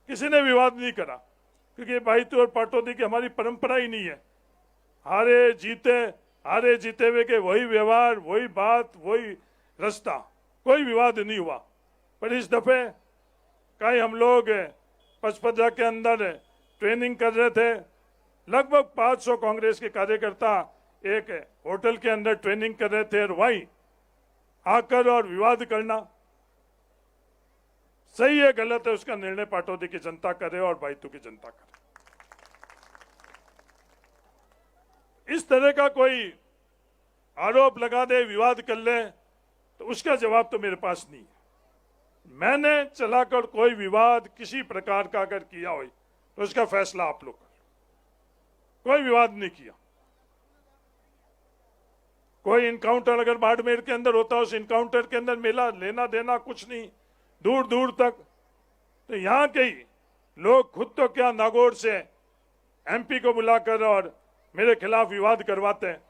I: किसी ने विवाद नहीं करा, क्योंकि बायतू और पाटौदी की हमारी परंपरा ही नहीं है। हारे जीते हुए के वही व्यवहार, वही बात, वही रास्ता, कोई विवाद नहीं हुआ। पर इस दफे कई हम लोग पचपजा के अंदर ट्रेनिंग कर रहे थे, लगभग 500 कांग्रेस के कार्यकर्ता एक होटल के अंदर ट्रेनिंग कर रहे थे और वहीं आकर और विवाद करना सही है गलत है उसका निर्णय पाटौदी की जनता करे और बायतू की जनता करे। इस तरह का कोई आरोप लगा दे, विवाद कर ले, तो उसका जवाब तो मेरे पास नहीं है। मैंने चलाकर कोई विवाद किसी प्रकार का अगर किया हो तो उसका फैसला आप लोग कर। कोई विवाद नहीं किया। कोई इनकाउंटर अगर बाड़मेर के अंदर होता, उस इनकाउंटर के अंदर मेला लेना देना कुछ नहीं, दूर दूर तक। तो यहां के ही लोग खुद तो क्या नागौर से एमपी को बुलाकर और मेरे खिलाफ विवाद करवाते हैं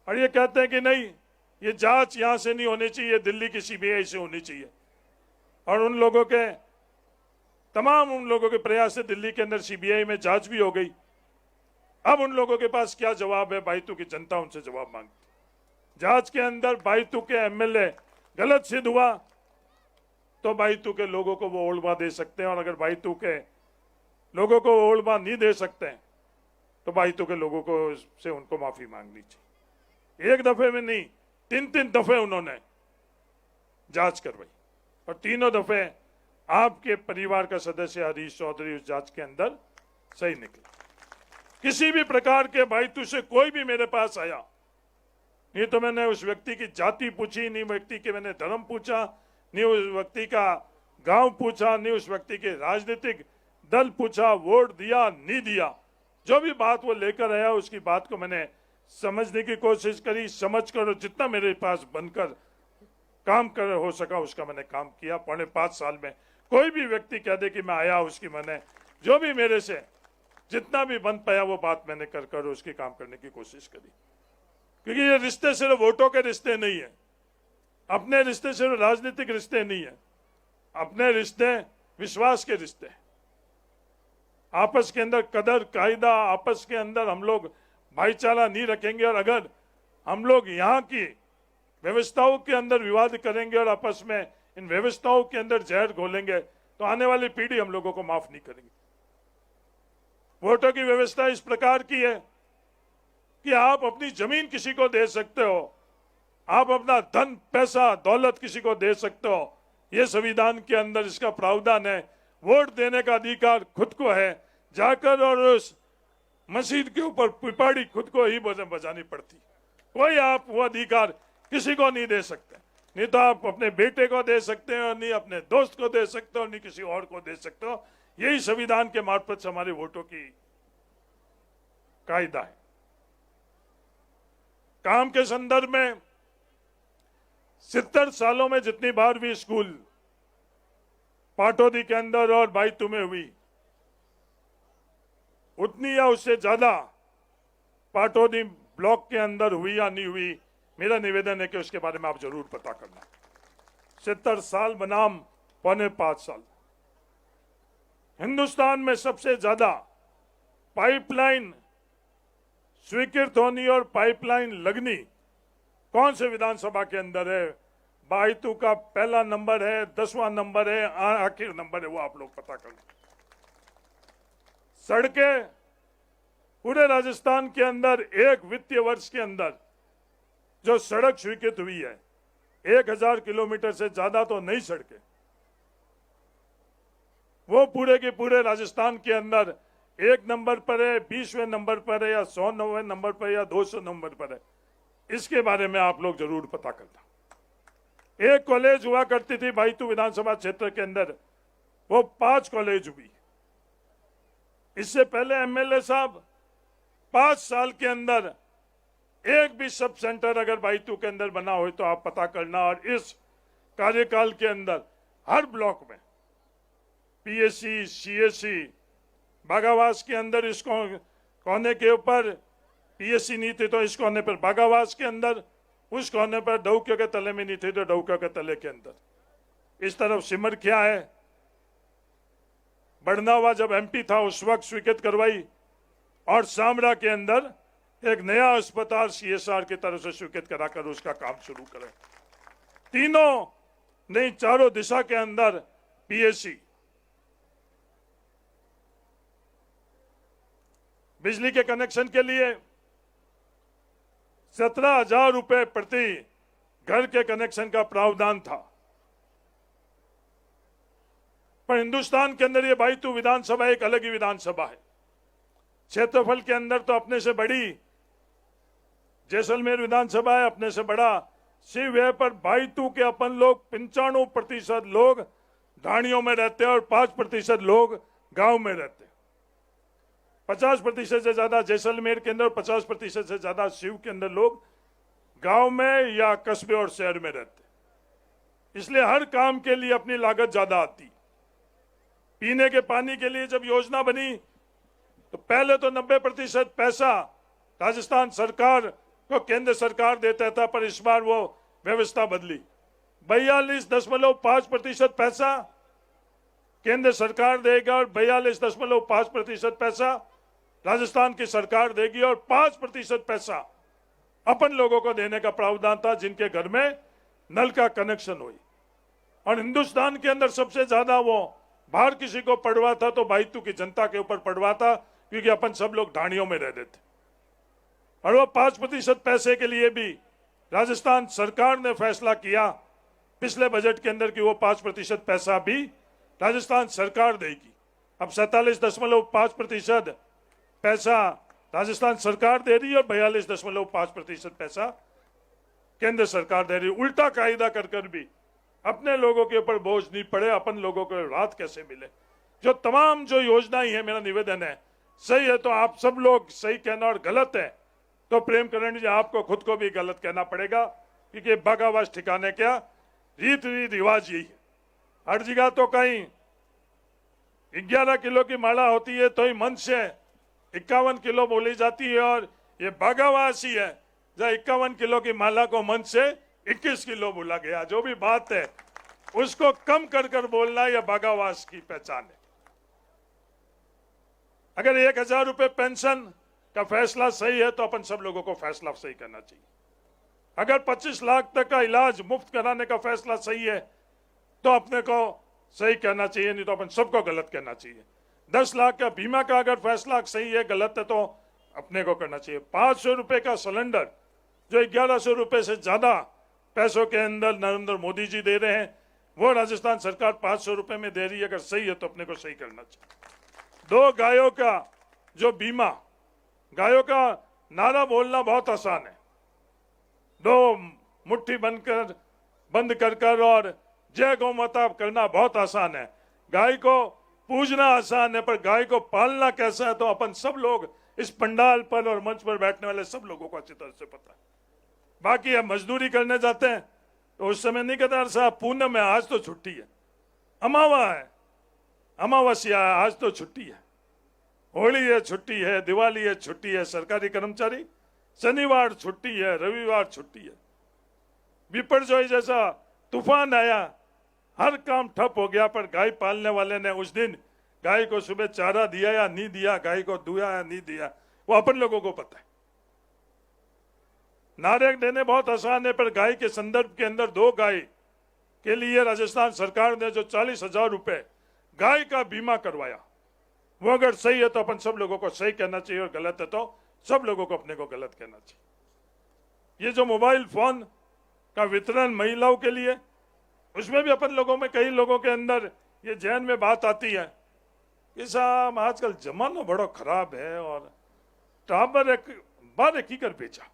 I: और ये कहते हैं कि नहीं, ये जांच यहां से नहीं होनी चाहिए, दिल्ली की सीबीआई से होनी चाहिए। और उन लोगों के प्रयास से दिल्ली के अंदर सीबीआई में जांच भी हो गई। अब उन लोगों के पास क्या जवाब है? बायतू की जनता उनसे जवाब मांगती। जांच के अंदर बायतू के एमएलए गलत सिद्ध हुआ तो बायतू के लोगों को वो ओल्डबा दे सकते हैं, और अगर बायतू के लोगों को ओल्डबा नहीं दे सकते हैं तो बायतू के लोगों को से उनको माफी मांगनी चाहिए। एक दफे में नहीं, 3 दफे उन्होंने जांच करवाई और तीनों दफे आपके परिवार का सदस्य हरीश चौधरी उस जांच के अंदर सही निकले। किसी भी प्रकार के बायतू से कोई भी मेरे पास आया, नहीं तो मैंने उस व्यक्ति की जाति पूछी, नहीं व्यक्ति के मैंने धर्म पूछा, नहीं उस व्यक्ति का गांव पूछा, नहीं उस व्यक्ति के राजनीतिक दल पूछा, वोट दिया नहीं दिया। जो भी बात वो लेकर आया उसकी बात को मैंने समझने की कोशिश करी, समझ कर जितना मेरे पास बनकर काम कर हो सका उसका मैंने काम किया। 5.5 साल में कोई भी व्यक्ति कह दे कि मैं आया, उसकी मैंने जो भी मेरे से जितना भी बन पाया वो बात मैंने कर उसकी काम करने की कोशिश करी। क्योंकि ये रिश्ते सिर्फ वोटों के रिश्ते नहीं है, अपने रिश्ते सिर्फ राजनीतिक रिश्ते नहीं है, अपने रिश्ते विश्वास के रिश्ते हैं। आपस के अंदर कदर कायदा, आपस के अंदर हम लोग भाईचारा नहीं रखेंगे और अगर हम लोग यहाँ की व्यवस्थाओं के अंदर विवाद करेंगे और आपस में इन व्यवस्थाओं के अंदर जहर घोलेंगे तो आने वाली पीढ़ी हम लोगों को माफ नहीं करेगी। वोटों की व्यवस्था इस प्रकार की है कि आप अपनी जमीन किसी को दे सकते हो, आप अपना धन पैसा दौलत किसी को दे सकते हो। ये संविधान के अंदर इसका प्रावधान है। वोट देने का अधिकार खुद को है, जाकर और उस मस्जिद के ऊपर पिपाड़ी खुद को ही बजानी पड़ती। कोई आप वो अधिकार किसी को नहीं दे सकते। नहीं तो आप अपने बेटे को दे सकते हो, नहीं अपने दोस्त को दे सकते हो, नहीं किसी और को दे सकते हो। यही संविधान के मार्फत से हमारे वोटों की कायदा है। काम के संदर्भ में 70 सालों में जितनी बार भी स्कूल पाटौदी के अंदर और बायतू में हुई, उतनी या उससे ज्यादा पाटौदी ब्लॉक के अंदर हुई या नहीं हुई, मेरा निवेदन है कि उसके बारे में आप जरूर पता करना। 70 साल बनाम 4.25 साल। हिंदुस्तान में सबसे ज्यादा पाइपलाइन स्वीकृत होनी और पाइपलाइन लगनी कौन से विधानसभा के अंदर है? बायतू का पहला नंबर है, 10वां नंबर है, आखिर नंबर है, वो आप लोग पता कर लें। सड़कें पूरे राजस्थान के अंदर एक वित्तीय वर्ष के अंदर जो सड़क स्वीकृत हुई है, 1000 किलोमीटर से ज्यादा तो नई सड़कें, वो पूरे के पूरे राजस्थान के अंदर 1 नंबर पर है, 20वें नंबर पर है, या 100वें नंबर पर, या 200 नंबर पर है। इसके बारे में आप लोग जरूर पता करना। एक कॉलेज हुआ करती थी बायतू विधानसभा क्षेत्र के अंदर, वो 5 कॉलेज हुई। इससे पहले एमएलए साहब 5 साल के अंदर एक भी सब सेंटर अगर बायतू के अंदर बना हो तो आप पता करना। और इस कार्यकाल के अंदर हर ब्लॉक में पीएससी, सीएससी, बागावास के अंदर इस कोने के ऊपर पीएससी नहीं थी तो इस कोने पर बागावास के अंदर, उस कोने पर डौके के तले में नहीं थी तो डौके के तले के अंदर। इस तरफ सिमर क्या है, बड़नावा जब एमपी था उस वक्त स्वीकृत करवाई, और सामरा के अंदर एक नया अस्पताल सीएसआर की तरफ से स्वीकृत कराकर उसका काम शुरू करें। तीनों नहीं, चारों दिशा के अंदर पीएससी। बिजली के कनेक्शन के लिए 17,000 रुपए प्रति घर के कनेक्शन का प्रावधान था। पर हिंदुस्तान के अंदर ये बायतू विधानसभा एक अलग ही विधानसभा है। क्षेत्रफल के अंदर तो अपने से बड़ी जैसलमेर विधानसभा है, अपने से बड़ा शिव है, पर बायतू के अपन लोग 95% लोग ढाणियों में रहते हैं और 5% लोग गांव में रहते हैं। 50% से ज्यादा जैसलमेर के अंदर, 50% से ज्यादा शिव के अंदर लोग गांव में या कस्बे और शहर में रहते हैं। इसलिए हर काम के लिए अपनी लागत ज्यादा आती। पीने के पानी के लिए जब योजना बनी तो पहले तो 90% पैसा राजस्थान सरकार को केंद्र सरकार देता था, पर इस बार वो व्यवस्था बदली। 42.5% पैसा केंद्र सरकार देगा और 42.5% पैसा राजस्थान की सरकार देगी, और 5% पैसा अपन लोगों को देने का प्रावधान था जिनके घर में नल का कनेक्शन हुई। और हिंदुस्तान के अंदर सबसे ज्यादा वो बाहर किसी को पड़वा था तो बायतू की जनता के ऊपर पड़वा था, क्योंकि अपन सब लोग ढाणियों में रहते थे। और वो 5% पैसे के लिए भी राजस्थान सरकार ने फैसला किया पिछले बजट के अंदर कि वो 5% पैसा भी राजस्थान सरकार देगी। अब 47.5% पैसा राजस्थान सरकार दे रही है और 42.5% पैसा केंद्र सरकार दे रही है। उल्टा कायदा कर भी अपने लोगों के ऊपर बोझ नहीं पड़े, अपन लोगों को राहत कैसे मिले। जो तमाम जो योजनाएं हैं, मेरा निवेदन है, सही है तो आप सब लोग सही कहना, और गलत है तो प्रेम करण जी आपको खुद को भी गलत कहना पड़ेगा, क्योंकि बागावास ठिकाने क्या रीति रिवाज यही है। हर जगह तो कहीं 11 किलो की माला होती है तो ही मन से 51 किलो बोली जाती है, और ये बागावास ही है जहाँ 51 किलो की माला को मन से 21 किलो बोला गया। जो भी बात है उसको कम कर बोलना यह बागावास की पहचान है। अगर 1000 रुपए पेंशन का फैसला सही है तो अपन सब लोगों को फैसला सही करना चाहिए। अगर 25 लाख तक का इलाज मुफ्त कराने का फैसला सही है तो अपने को सही कहना चाहिए, नहीं तो अपन सबको गलत कहना चाहिए। 10 लाख का बीमा का अगर फैसला सही है, गलत है तो अपने को करना चाहिए। 500 रुपए का सिलेंडर जो 1100 रुपए से ज्यादा पैसों के अंदर नरेंद्र मोदी जी दे रहे हैं, वो राजस्थान सरकार 500 रुपए में दे रही है। अगर सही है तो अपने को सही करना चाहिए। 2 गायों का जो बीमा, गायों का नारा बोलना बहुत आसान है, 2 मुट्ठी बंद कर और जय गौ माता करना बहुत आसान है। गाय को पूजना आसान है, पर गाय को पालना कैसा है तो अपन सब लोग इस पंडाल पर और मंच पर बैठने वाले सब लोगों को अच्छी तरह से पता है। बाकी हम मजदूरी करने जाते हैं तो उस समय नहीं कहता साहब पूनम है, आज तो छुट्टी है, अमावा है, अमावस्या है, आज तो छुट्टी है, होली है छुट्टी है, दिवाली है छुट्टी है, सरकारी कर्मचारी शनिवार छुट्टी है, रविवार छुट्टी है। विपर्जय जैसा तूफान आया, हर काम ठप हो गया, पर गाय पालने वाले ने उस दिन गाय को सुबह चारा दिया या नहीं दिया, गाय को दुया या नहीं दिया, वो अपन लोगों को पता है। नारे देने बहुत आसान है, पर गाय के संदर्भ के अंदर 2 गाय के लिए राजस्थान सरकार ने जो 40,000 रुपए गाय का बीमा करवाया, वो अगर सही है तो अपन सब लोगों को सही कहना चाहिए और गलत है तो सब लोगों को अपने को गलत कहना चाहिए। ये जो मोबाइल फोन का वितरण महिलाओं के लिए, उसमें भी अपन लोगों में कई लोगों के अंदर ये जहन में बात आती है कि साहब आजकल जमाना बड़ा खराब है और टाबर बारे की कर बेचा,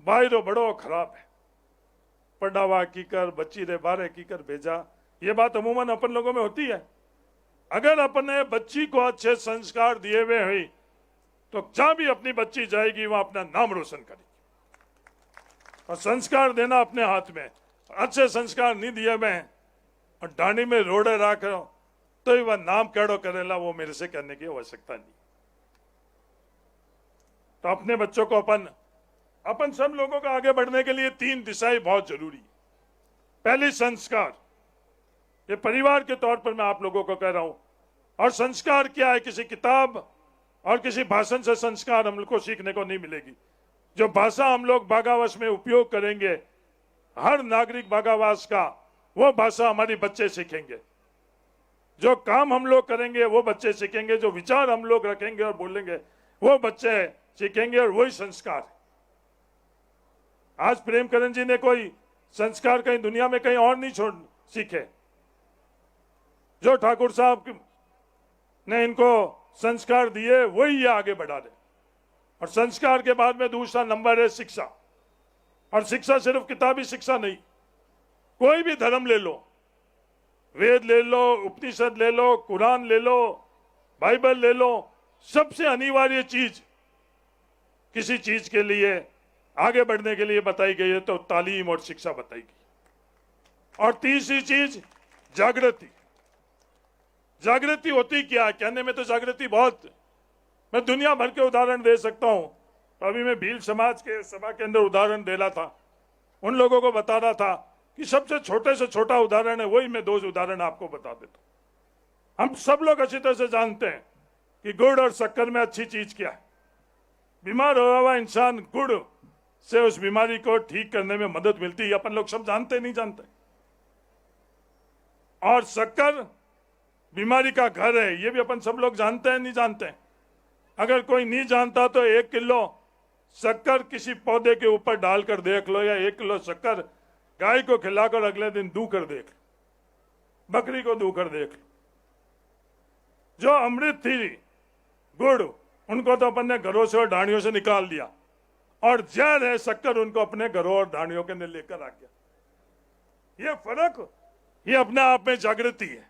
I: बाहरों बड़ो खराब है, पढ़ावा की कर बच्ची रे बारे की कर भेजा। ये बात अमूमन अपन लोगों में होती है। अगर अपने बच्ची को अच्छे संस्कार दिए हुए हुई तो जहां भी अपनी बच्ची जाएगी वहां अपना नाम रोशन करेगी। और संस्कार देना अपने हाथ में, अच्छे संस्कार नहीं दिए हुए और डांडी में रोड़े रख रहा तो वह नाम कैडो करेला, वो मेरे से करने की आवश्यकता नहीं। तो अपने बच्चों को अपन सब लोगों को आगे बढ़ने के लिए 3 दिशाएं बहुत जरूरी है। पहली संस्कार, ये परिवार के तौर पर मैं आप लोगों को कह रहा हूं। और संस्कार क्या है? किसी किताब और किसी भाषण से संस्कार हम लोग को सीखने को नहीं मिलेगी। जो भाषा हम लोग बागावास में उपयोग करेंगे, हर नागरिक बागावास का, वो भाषा हमारी बच्चे सीखेंगे। जो काम हम लोग करेंगे वो बच्चे सीखेंगे, जो विचार हम लोग रखेंगे और बोलेंगे वो बच्चे सीखेंगे, और वही संस्कार है। आज प्रेमकरण जी ने कोई संस्कार कहीं दुनिया में कहीं और नहीं सीखे। जो ठाकुर साहब ने इनको संस्कार दिए वही ये आगे बढ़ा रहे। और संस्कार के बाद में दूसरा नंबर है शिक्षा। और शिक्षा सिर्फ किताबी शिक्षा नहीं, कोई भी धर्म ले लो, वेद ले लो, उपनिषद ले लो, कुरान ले लो, बाइबल ले लो, सबसे अनिवार्य चीज किसी चीज के लिए आगे बढ़ने के लिए बताई गई है तो तालीम और शिक्षा बताई गई। और तीसरी चीज जागृति। जागृति होती क्या है? कहने में तो जागृति बहुत, मैं दुनिया भर के उदाहरण दे सकता हूं। अभी मैं भील समाज के सभा के अंदर उदाहरण दे रहा था, उन लोगों को बता रहा था कि सबसे छोटे से छोटा उदाहरण है, वही मैं 2 उदाहरण आपको बता देता हूं। हम सब लोग अच्छी तरह से जानते हैं कि गुड़ और शक्कर में अच्छी चीज क्या है। बीमार हुआ हुआ इंसान, गुड़ से उस बीमारी को ठीक करने में मदद मिलती है, अपन लोग सब जानते नहीं जानते। और शक्कर बीमारी का घर है, ये भी अपन सब लोग जानते हैं नहीं जानते। अगर कोई नहीं जानता तो 1 किलो शक्कर किसी पौधे के ऊपर डालकर देख लो, या 1 किलो शक्कर गाय को खिलाकर अगले दिन दू कर देख लो, बकरी को दू कर देख लो। जो अमृत थी गुड़, उनको तो अपन ने घरों से और ढाणियों से निकाल दिया, और जहर है शक्कर, उनको अपने घरों और ढाणियों के अंदर लेकर आ गया। ये फर्क, ये अपने आप में जागृति है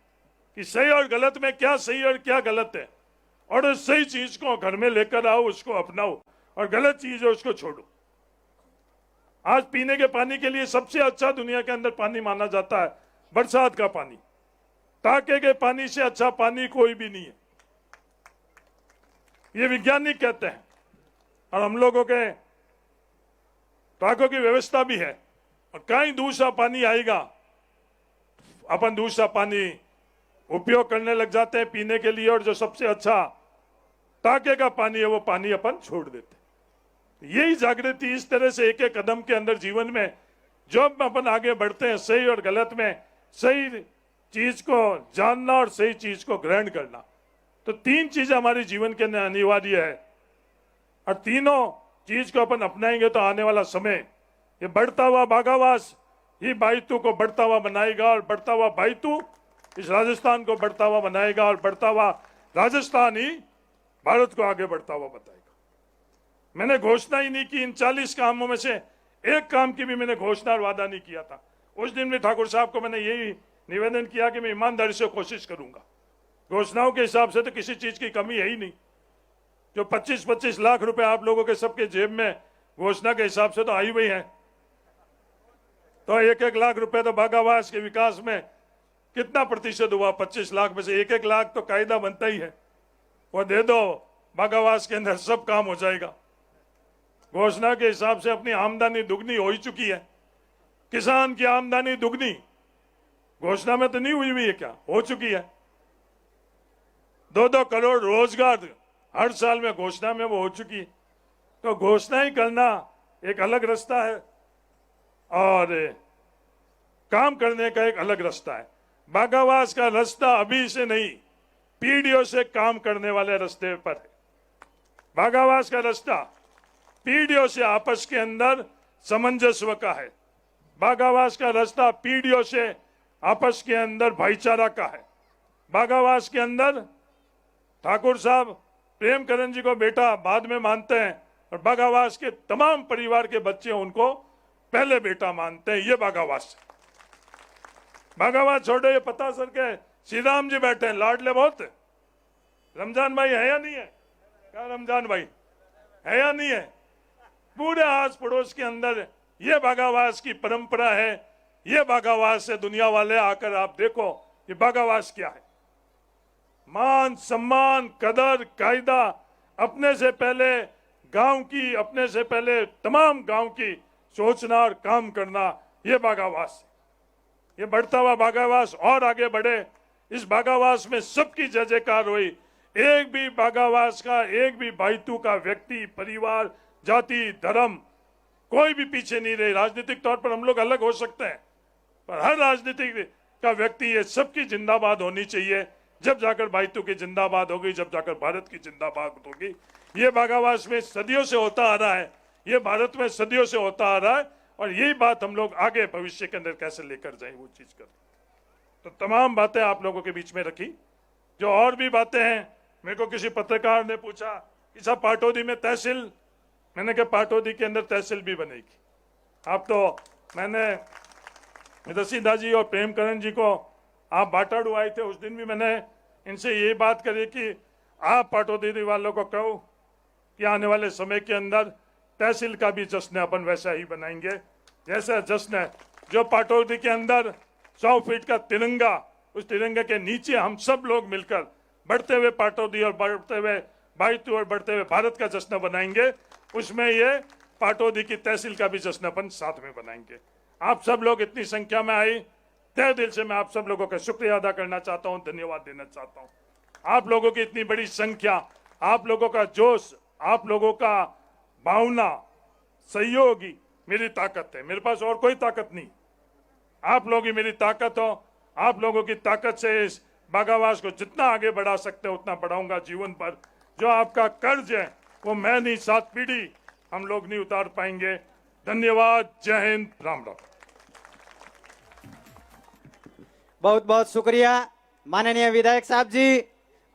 I: कि सही और गलत में क्या सही और क्या गलत है। और उस सही चीज को घर में लेकर आओ, उसको अपनाओ, और गलत चीज है उसको छोड़ो। आज पीने के पानी के लिए सबसे अच्छा दुनिया के अंदर पानी माना जाता है बरसात का पानी। टाके के पानी से अच्छा पानी कोई भी नहीं है, ये वैज्ञानिक कहते हैं। और हम लोगों के टाकों की व्यवस्था भी है, और कहीं दूसरा पानी आएगा, अपन दूसरा पानी उपयोग करने लग जाते हैं पीने के लिए, और जो सबसे अच्छा टाके का पानी है वो पानी अपन छोड़ देते हैं। यही जागृति, इस तरह से एक एक कदम के अंदर जीवन में जब अपन आगे बढ़ते हैं, सही और गलत में सही चीज को जानना और सही चीज को ग्रहण करना, तो 3 चीजें हमारे जीवन के अंदर अनिवार्य है। और तीनों चीज को अपन अपनाएंगे तो आने वाला समय, ये बढ़ता हुआ बागावास ही बाइतू को बढ़ता हुआ बनाएगा, और बढ़ता हुआ बाइतू इस राजस्थान को बढ़ता हुआ बनाएगा, और बढ़ता हुआ राजस्थान ही भारत को आगे बढ़ता हुआ बताएगा। मैंने घोषणा ही नहीं की इन 40 कामों में से एक काम की भी मैंने घोषणा और वादा नहीं किया था। उस दिन भी ठाकुर साहब को मैंने यही निवेदन किया कि मैं ईमानदारी से कोशिश करूंगा। घोषणाओं के हिसाब से तो किसी चीज की कमी है ही नहीं। जो 25-25 लाख रुपए आप लोगों के सबके जेब में घोषणा के हिसाब से तो आई हुई है, तो 1-1 लाख रुपए तो बागावास के विकास में कितना प्रतिशत हुआ? 25 लाख में से 1-1 लाख तो कायदा बनता ही है, वो दे दो, बागावास के अंदर सब काम हो जाएगा। घोषणा के हिसाब से अपनी आमदनी दुगनी हो ही चुकी है। किसान की आमदनी दुगनी घोषणा में तो नहीं हुई हुई है क्या? हो चुकी है। 2-2 करोड़ रोजगार हर साल में घोषणा में वो हो चुकी है। तो घोषणा ही करना एक अलग रास्ता है और काम करने का एक अलग रास्ता है। बागावास का रास्ता अभी से नहीं, पीढ़ियों से काम करने वाले रास्ते पर है। बागावास का रास्ता पीढ़ियों से आपस के अंदर सामंजस्य का है। बागावास का रास्ता पीढ़ियों से आपस के अंदर भाईचारा का है। बागावास के अंदर ठाकुर साहब प्रेमकरण जी को बेटा बाद में मानते हैं और बागावास के तमाम परिवार के बच्चे उनको पहले बेटा मानते हैं। ये बागावास है। बागावास छोड़ो, ये पता सर के श्री राम जी बैठे हैं, लाडले बहुत। रमजान भाई है या नहीं है? क्या रमजान भाई है या नहीं है? पूरे आस पड़ोस के अंदर ये बागावास की परंपरा है। ये बागावास से दुनिया वाले आकर आप देखो ये बागावास क्या है। मान सम्मान, कदर, कायदा, अपने से पहले गांव की, अपने से पहले तमाम गांव की सोचना और काम करना, ये बागावास है। ये बढ़ता हुआ बागावास और आगे बढ़े। इस बागावास में सबकी जय जयकार हुई। एक भी बागावास का, एक भी भाईतू का व्यक्ति, परिवार, जाति, धर्म कोई भी पीछे नहीं रहे। राजनीतिक तौर पर हम लोग अलग हो सकते हैं, पर हर राजनीतिक का व्यक्ति, ये सबकी जिंदाबाद होनी चाहिए। जब जाकर भाईतू की जिंदाबाद होगी, जब जाकर भारत की जिंदाबाद होगी। ये बागावास में सदियों से होता आ रहा है, ये भारत में सदियों से होता आ रहा है और यही बात हम लोग आगे भविष्य के अंदर कैसे लेकर जाएं, वो चीज करें। तो तमाम बातें आप लोगों के बीच में रखी। जो और भी बातें हैं, मेरे को किसी पत्रकार ने पूछा कि साहब पाटौदी में तहसील, मैंने कहा पाटौदी के अंदर तहसील भी बनेगी। आप तो मैंने रसीदा जी और प्रेमकरण जी को आप बाटाड़ू आए थे, उस दिन भी मैंने इनसे यही बात करी कि आप पाटौदी वालों को कहो कि आने वाले समय के अंदर तहसील का भी जश्न अपन वैसा ही बनाएंगे जैसा जश्न है। जो पाटौदी के अंदर 100 फीट का तिरंगा, उस तिरंगे के नीचे हम सब लोग मिलकर बढ़ते हुए पाटौदी और बढ़ते हुए भाईतू और बढ़ते हुए भारत का जश्न बनाएंगे। उसमें ये पाटौदी की तहसील का भी जश्न अपन साथ में बनाएंगे। आप सब लोग इतनी संख्या में आई, तहे दिल से मैं आप सब लोगों का शुक्रिया अदा करना चाहता हूं, धन्यवाद देना चाहता हूं। आप लोगों की इतनी बड़ी संख्या, आप लोगों का जोश, आप लोगों का भावना, सहयोग ही मेरी ताकत है। मेरे पास और कोई ताकत नहीं, आप लोग ही मेरी ताकत हो। आप लोगों की ताकत से इस बागावास को जितना आगे बढ़ा सकते हो उतना बढ़ाऊंगा। जीवन पर जो आपका कर्ज है वो मैं नहीं, 7 पीढ़ी हम लोग नहीं उतार पाएंगे। धन्यवाद। जय हिंद। राम राम।
A: बहुत बहुत शुक्रिया माननीय विधायक साहब जी।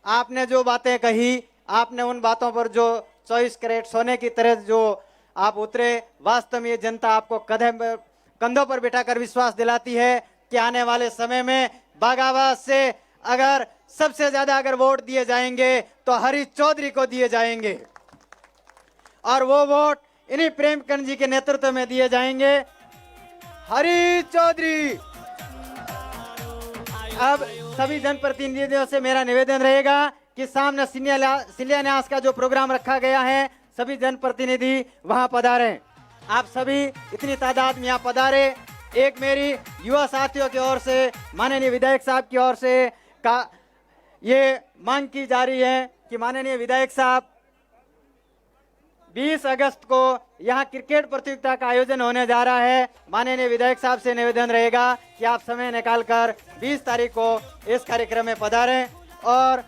A: आपने जो बातें कही, आपने उन बातों पर जो 24 कैरेट सोने की तरह जो आप उतरे, वास्तव में ये जनता आपको कंधों पर बिठाकर विश्वास दिलाती है कि आने वाले समय में बागावास से अगर सबसे ज्यादा अगर वोट दिए जाएंगे तो हरीश चौधरी को दिए जाएंगे और वो वोट इन्हीं प्रेमकरण जी के नेतृत्व में दिए जाएंगे। हरीश चौधरी। अब सभी जनप्रतिनिधियों से मेरा निवेदन रहेगा कि सामने शिलान्यास का जो प्रोग्राम रखा गया है, सभी जनप्रतिनिधि वहां पधारें। आप सभी इतनी तादाद में यहाँ पधारे। एक मेरी युवा साथियों की ओर से, माननीय विधायक साहब की ओर से का ये मांग की जा रही है कि माननीय विधायक साहब 20 अगस्त को यहाँ क्रिकेट प्रतियोगिता का आयोजन होने जा रहा है। माननीय विधायक साहब से निवेदन रहेगा कि आप समय निकालकर 20 तारीख को इस कार्यक्रम में पधारें और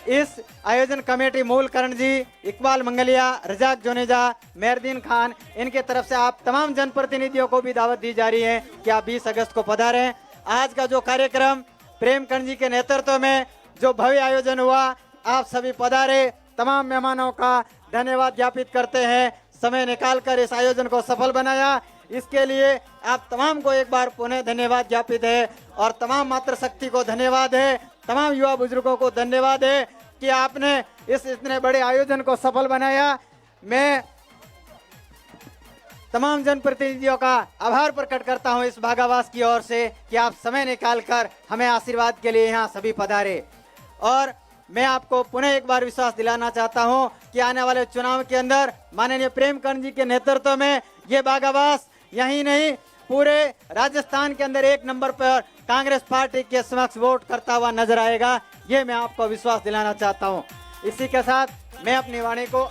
A: इस आयोजन कमेटी मूलकरण जी, इकबाल मंगलिया, रजाक जोनेजा, मेहरदीन खान, इनके तरफ से आप तमाम जनप्रतिनिधियों को भी दावत दी जा रही है कि आप 20 अगस्त को पधारें। आज का जो कार्यक्रम प्रेमकरण जी के नेतृत्व में जो भव्य आयोजन हुआ, आप सभी पधारे। तमाम मेहमानों का धन्यवाद ज्ञापित करते हैं। समय निकालकर इस आयोजन को सफल बनाया। इसके लिए आप तमाम को एक बार पुनः धन्यवाद ज्ञापित है और तमाम मातृशक्ति को धन्यवाद है, तमाम युवा बुजुर्गों को धन्यवाद है कि आपने इस इतने बड़े आयोजन को सफल बनाया। मैं तमाम जनप्रतिनिधियों का आभार प्रकट करता हूं इस भागावास की ओर से कि आप समय निकालकर हमें आशीर्वाद के लिए यहाँ सभी पधारे। और मैं आपको पुनः एक बार विश्वास दिलाना चाहता हूं कि आने वाले चुनाव के अंदर माननीय प्रेमकर्ण जी के नेतृत्व में ये भागावास यही नहीं पूरे राजस्थान के अंदर 1 नंबर पर कांग्रेस पार्टी के समक्ष वोट करता हुआ नजर आएगा। ये मैं आपको विश्वास दिलाना चाहता हूं। इसी के साथ मैं अपनी वाणी को